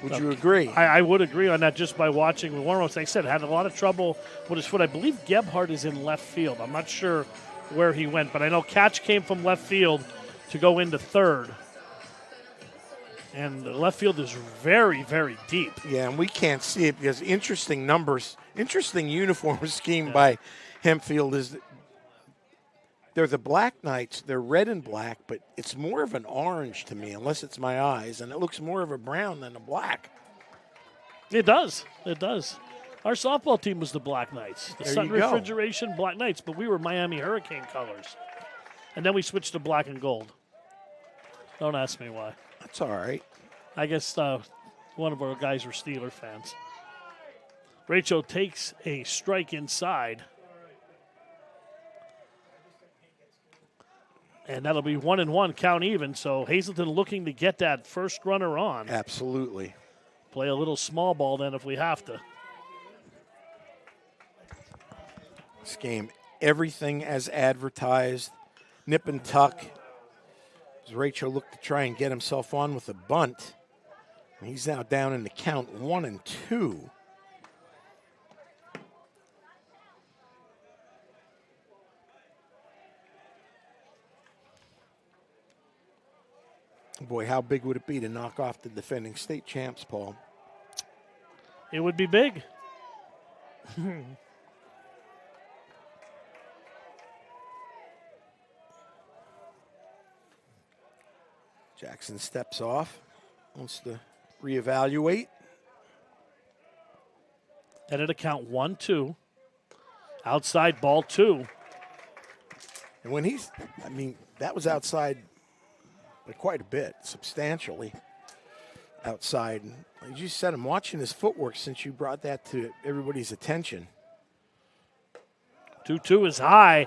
Would you agree? I would agree on that just by watching the warm-ups. Like I said, had a lot of trouble with his foot. I believe Gebhardt is in left field. I'm not sure where he went, but I know Catch came from left field to go into third. And the left field is very, very deep. Yeah, and we can't see it because interesting numbers, interesting uniform scheme by Hempfield is they're the Black Knights. They're red and black, but it's more of an orange to me, unless it's my eyes, and it looks more of a brown than a black. It does. It does. Our softball team was the Black Knights, the Sun Refrigeration Black Knights, but we were Miami Hurricane colors. And then we switched to black and gold. Don't ask me why. That's all right. I guess one of our guys were Steeler fans. Rachel takes a strike inside. And that'll be 1-1, count even. So Hazleton looking to get that first runner on. Absolutely. Play a little small ball then if we have to. This game, everything as advertised. Nip and tuck. As Rachel looked to try and get himself on with a bunt. And he's now down in the count 1-2. Boy, how big would it be to knock off the defending state champs, Paul? It would be big. Jackson steps off, wants to reevaluate. And it'll count 1-2. Outside ball 2. And when that was outside by quite a bit, substantially outside. As you said, I'm watching his footwork since you brought that to everybody's attention. 2-2 is high.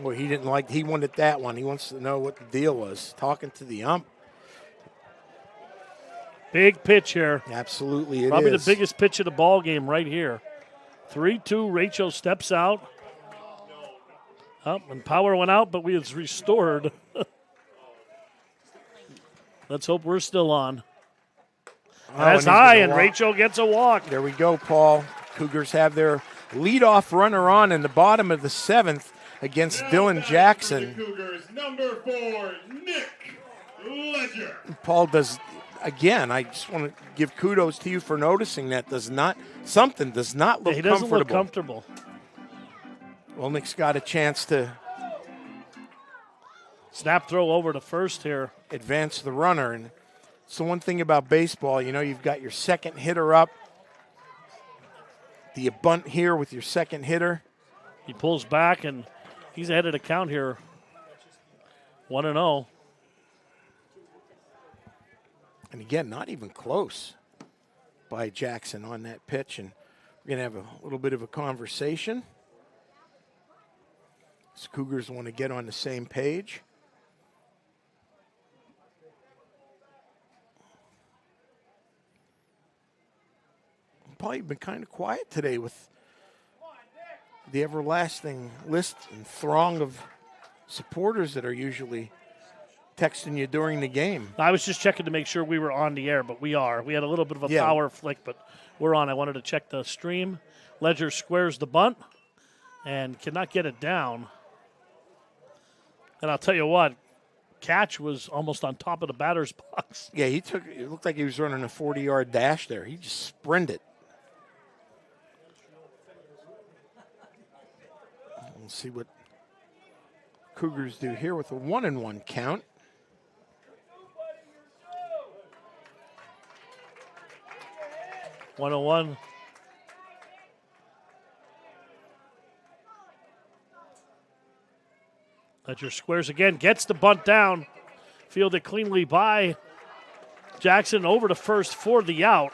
Well, he wanted that one. He wants to know what the deal was. Talking to the ump. Big pitch here. Absolutely, it is. Probably the biggest pitch of the ball game right here. 3-2, Rachel steps out. And power went out, but it's restored. Let's hope we're still on. That's high, and Rachel gets a walk. There we go, Paul. Cougars have their leadoff runner on in the bottom of the 7th against Dylan Jackson. Cougars, number 4, Nick Ledger. Paul does, again, I just want to give kudos to you for noticing that. Something does not look comfortable. He doesn't look comfortable. Well, Nick's got a chance to snap throw over to first here. Advance the runner. And it's the one thing about baseball, you've got your second hitter up. Do you bunt here with your second hitter? He pulls back, and he's ahead of the count here. 1-0. And again, not even close by Jackson on that pitch. And we're going to have a little bit of a conversation. The Cougars want to get on the same page. Probably been kind of quiet today with the everlasting list and throng of supporters that are usually texting you during the game. I was just checking to make sure we were on the air, but we are. We had a little bit of a power flick, but we're on. I wanted to check the stream. Ledger squares the bunt, and cannot get it down. And I'll tell you what, catch was almost on top of the batter's box. Yeah, it looked like he was running a 40-yard dash there. He just sprinted. We'll see what Cougars do here with a 1-1 count. .101. Ledger squares again, gets the bunt down. Fielded cleanly by Jackson over to first for the out.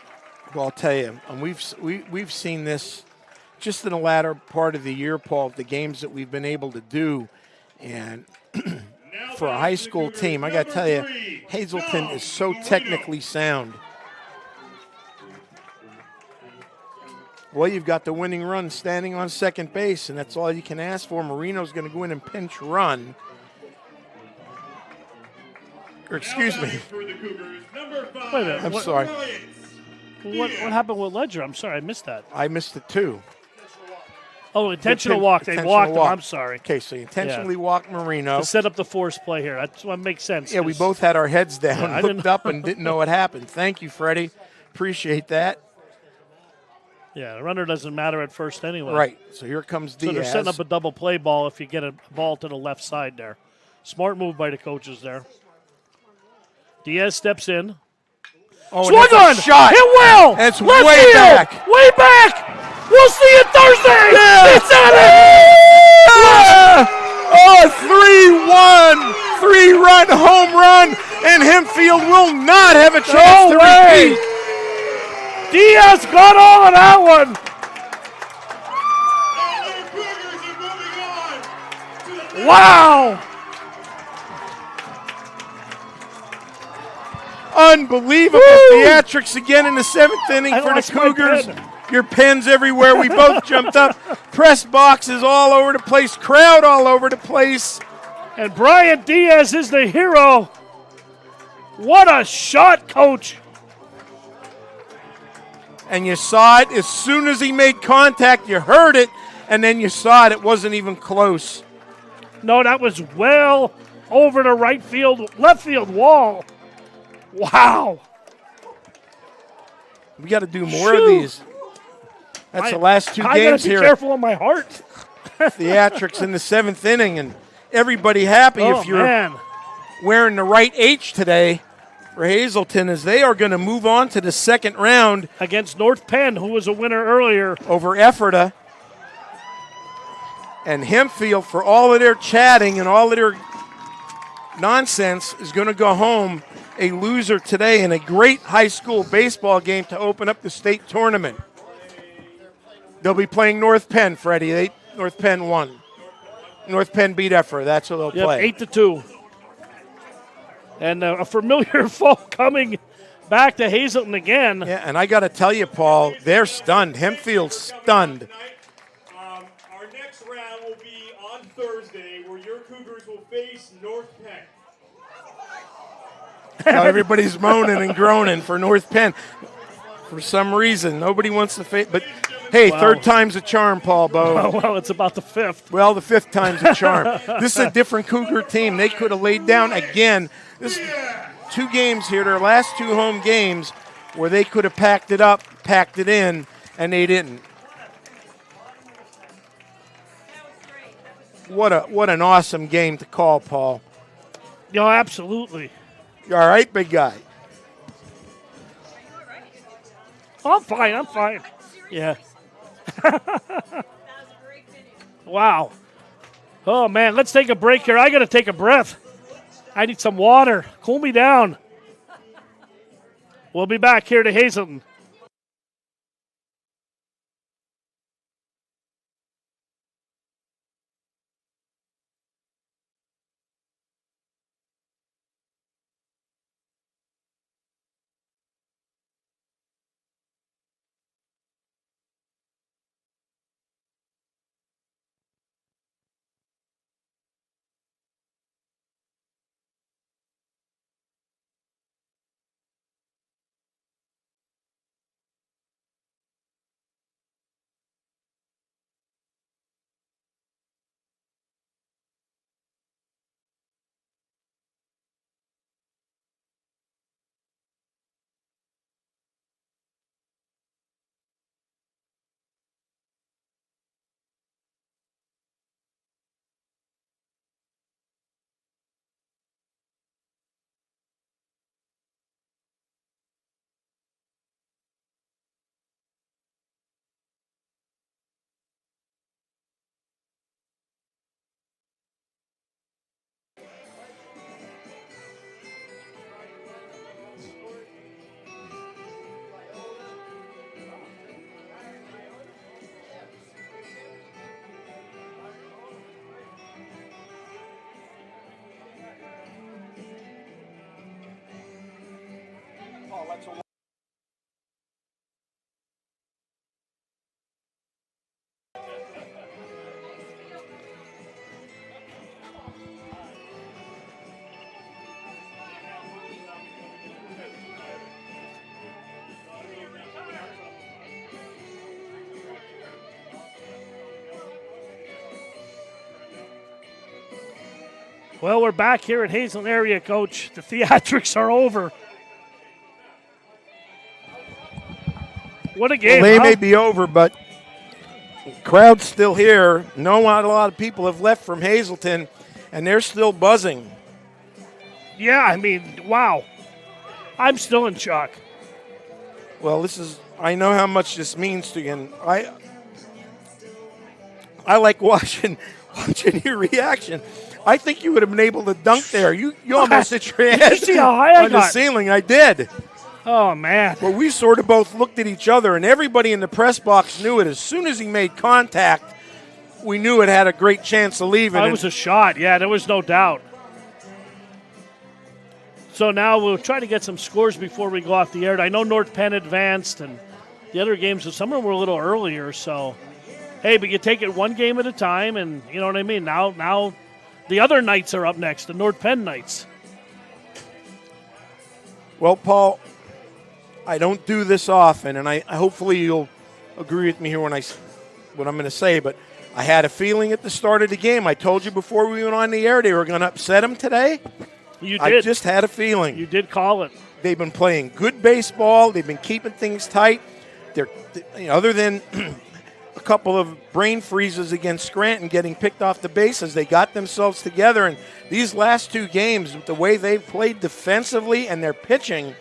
Well, I'll tell you, and we've seen this just in the latter part of the year, Paul, the games that we've been able to do. And for a high school team, I got to tell you, Hazleton is so technically sound. Well, you've got the winning run standing on second base, and that's all you can ask for. Marino's going to go in and pinch run. Or excuse me. Wait a minute. I'm sorry. What happened with Ledger? I'm sorry, I missed that. I missed it too. Oh, intentional walk. They walked him. I'm sorry. Okay, so you intentionally walked Marino. To set up the force play here. That's what makes sense. Yeah, we both had our heads down, Yeah, looked up, and didn't know what happened. Thank you, Freddie. Appreciate that. Yeah, the runner doesn't matter at first anyway. Right, so here comes Diaz. So they're setting up a double play ball if you get a ball to the left side there. Smart move by the coaches there. Diaz steps in. Oh, swung on! Shot. It will! That's left way field! back. Way back! We'll see it Thursday! Yeah. It's on it! Oh, 3-1, 3-run home run, and Hempfield will not have a chance to repeat. Diaz got all of that one. Wow! Unbelievable theatrics again in the seventh inning for the Cougars. Your pens everywhere. We both jumped up. Press boxes all over the place. Crowd all over the place. And Brian Diaz is the hero. What a shot, Coach. And you saw it as soon as he made contact. You heard it, and then you saw it. It wasn't even close. No, that was well over the left field wall. Wow. We got to do more of these. That's the last two I games gotta be here. careful on my heart. Theatrics in the seventh inning, and everybody happy if you're wearing the right H today for Hazleton, as they are going to move on to the second round against North Penn, who was a winner earlier over Ephrata. And Hempfield, for all of their chatting and all of their nonsense, is going to go home a loser today in a great high school baseball game to open up the state tournament. They'll be playing North Penn, Freddie. North Penn won. North Penn beat Ephrata. That's what they'll play. 8-2. And a familiar foe coming back to Hazleton again. Yeah, and I got to tell you, Paul, they're stunned. Hempfield's stunned. Our next round will be on Thursday, where your Cougars will face North Penn. Now everybody's moaning and groaning for North Penn. For some reason, nobody wants to face. But, hey, third time's a charm, Paul Bowe. Well, it's about the fifth. Well, the fifth time's a charm. This is a different Cougar team. They could have laid down again. This is 2 games here, their last 2 home games, where they could have packed it up, packed it in, and they didn't. What an awesome game to call, Paul. Yeah, absolutely. You all right, big guy? I'm fine. Yeah. Wow. Oh, man, let's take a break here. I got to take a breath. I need some water. Cool me down. We'll be back here to Hazleton. Well, we're back here at Hazleton area, Coach. The theatrics are over. What a game, Well, they huh? may be over, but the crowd's still here. Not a lot of people have left from Hazleton, and they're still buzzing. Yeah, I mean, wow. I'm still in shock. Well, I know how much this means to you, and I like watching your reaction. I think you would have been able to dunk there. You almost hit your head see how high I on the got? ceiling. I did. Oh, man. Well, we sort of both looked at each other, and everybody in the press box knew it. As soon as he made contact, we knew it had a great chance of leaving. That was a shot. Yeah, there was no doubt. So now we'll try to get some scores before we go off the air. I know North Penn advanced, and the other games, some of them were a little earlier. So, hey, but you take it one game at a time, and you know what I mean? Now the other Knights are up next, the North Penn Knights. Well, Paul, I don't do this often, and I hopefully you'll agree with me here what I'm going to say, but I had a feeling at the start of the game. I told you before we went on the air they were going to upset them today. You did. I just had a feeling. You did call it. They've been playing good baseball. They've been keeping things tight. Other than a couple of brain freezes against Scranton getting picked off the bases, they got themselves together. And these last two games, the way they've played defensively and their pitching,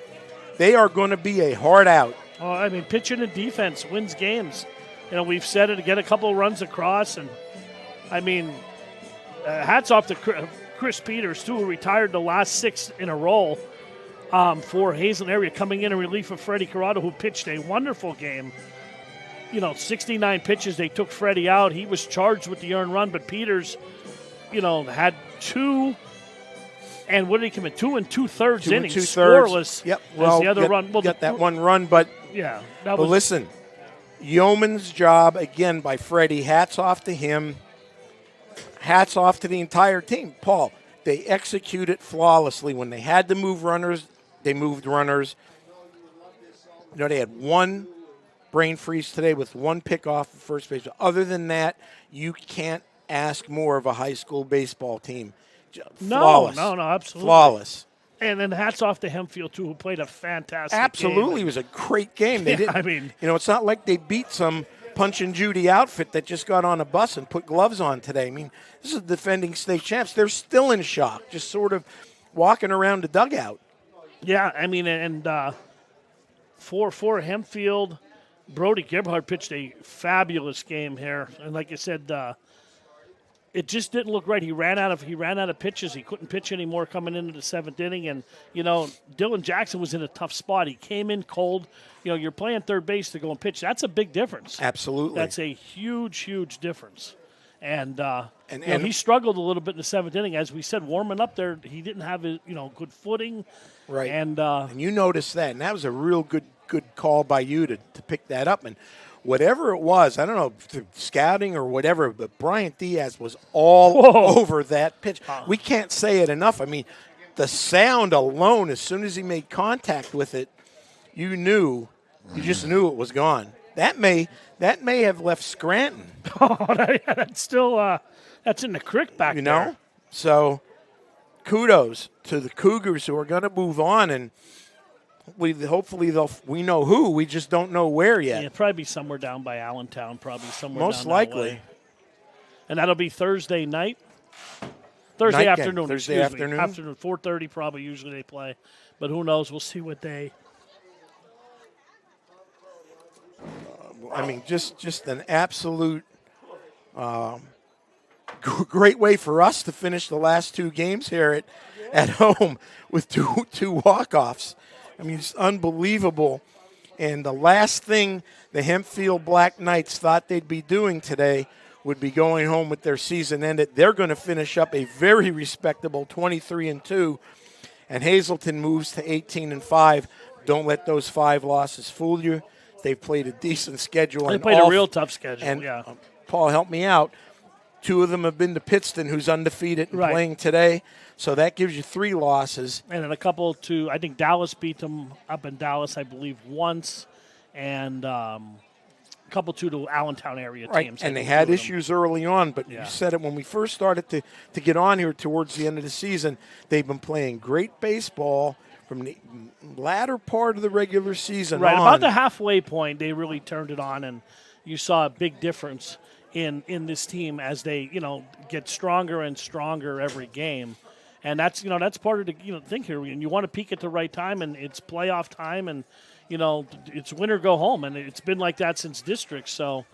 they are going to be a hard out. Oh, I mean, pitching and defense wins games. You know, we've said it, to get a couple of runs across. And, I mean, hats off to Chris Peters, too, who retired the last 6 in a row for Hazleton area, coming in relief of Freddie Corrado, who pitched a wonderful game. 69 pitches. They took Freddie out. He was charged with the earned run, but Peters, had 2. And what did he come in? 2 2/3 innings, scoreless. Yep. Well, the other run. Well, got that one run, but yeah. But listen, yeoman's job again by Freddie. Hats off to him. Hats off to the entire team. Paul, they executed flawlessly. When they had to move runners, they moved runners. They had 1 brain freeze today with 1 pick off of first base. Other than that, you can't ask more of a high school baseball team. Flawless. No, absolutely. Flawless. And then hats off to Hempfield, too, who played a fantastic game. Absolutely. It was a great game. They didn't. I mean, it's not like they beat some Punch and Judy outfit that just got on a bus and put gloves on today. I mean, this is defending state champs. They're still in shock, just sort of walking around the dugout. Yeah, I mean, and for Hempfield, Brody Gebhardt pitched a fabulous game here. And like I said, it just didn't look right. He ran out of pitches. He couldn't pitch anymore coming into the 7th inning. And, Dylan Jackson was in a tough spot. He came in cold. You're playing third base to go and pitch. That's a big difference. Absolutely. That's a huge, huge difference. And he struggled a little bit in the 7th inning. As we said, warming up there, he didn't have good footing. Right. And you noticed that. And that was a real good call by you to pick that up. And whatever it was, I don't know, through scouting or whatever, but Bryant Diaz was all over that pitch. We can't say it enough. I mean, the sound alone, as soon as he made contact with it, you just knew it was gone. That may have left Scranton. That's still that's in the creek back there. So kudos to the Cougars who are going to move on, and hopefully we know who. We just don't know where yet. Yeah, probably be somewhere down by Allentown, probably somewhere most down likely. That way. And that'll be Thursday night. Thursday afternoon. Thursday afternoon. Afternoon, 4:30 probably usually they play, but who knows? We'll see what they. I mean, just an absolute great way for us to finish the last 2 games here at home with two walk-offs. I mean, it's unbelievable. And the last thing the Hempfield Black Knights thought they'd be doing today would be going home with their season ended. They're going to finish up a very respectable 23-2, and Hazleton moves to 18-5. don't let those 5 losses fool you. They've played a decent schedule. They and played a real tough schedule, and, yeah. Paul, help me out. 2 of them have been to Pittston, who's undefeated and Right. playing today. So that gives you 3 losses. And then a couple to, I think Dallas beat them up in Dallas, I believe, once. And a couple to Allentown area Right, teams. and they had two of them. issues early on, but Yeah. you said it when we first started to get on here towards the end of the season. They've been playing great baseball from the latter part of the regular season Right, on. about the halfway point, they really turned it on, and you saw a big difference in this team as they, get stronger and stronger every game. And that's, that's part of the thing here. And you want to peak at the right time, and it's playoff time, and it's win or go home, and it's been like that since district. So,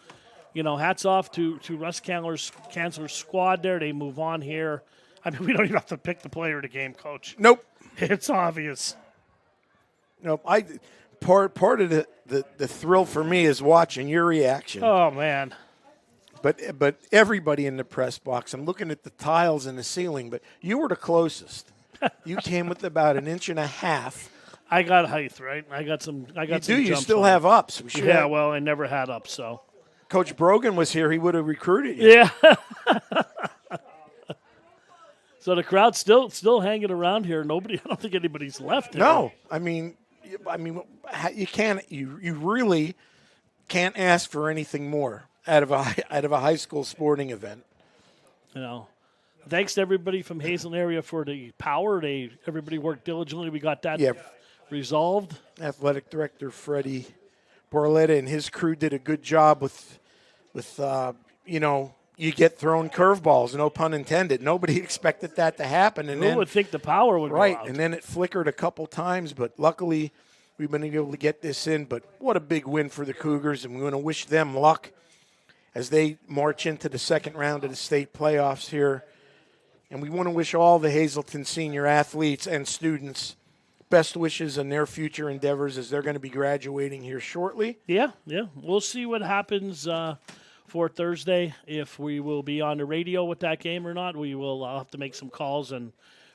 hats off to Russ Kanzler's squad there. They move on here. I mean, we don't even have to pick the player of the game, Coach. Nope. It's obvious. Nope. Part of the thrill for me is watching your reaction. Oh, man. But everybody in the press box, I'm looking at the tiles in the ceiling, but you were the closest. You came with about 1.5 inches. I got height, right? I got some. You jumps still on it. have ups. We should Yeah, have- well, I never had up, so. Coach Brogan was here. He would have recruited you. Yeah. So the crowd's still hanging around here. I don't think anybody's left here. No, I mean, you can't. You really can't ask for anything more out of a high school sporting event. Thanks to everybody from Hazleton area for the power. Everybody worked diligently. We got that resolved. Athletic director Freddie Borletta and his crew did a good job with you get thrown curveballs, no pun intended. Nobody expected that to happen, and Who then would think the power would go out? and then it flickered a couple times, but luckily we've been able to get this in. But what a big win for the Cougars, and we want to wish them luck as they march into the second round of the state playoffs here. And we want to wish all the Hazleton senior athletes and students best wishes in their future endeavors as they're going to be graduating here shortly. Yeah. We'll see what happens for Thursday, if we will be on the radio with that game or not. I'll have to make some calls, and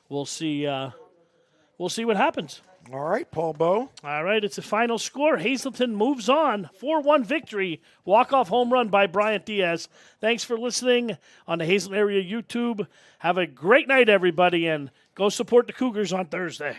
we'll see what happens. All right, Paul Bowe. All right, it's a final score. Hazleton moves on. 4-1 victory. Walk-off home run by Bryant Diaz. Thanks for listening on the Hazleton area YouTube. Have a great night, everybody, and go support the Cougars on Thursday.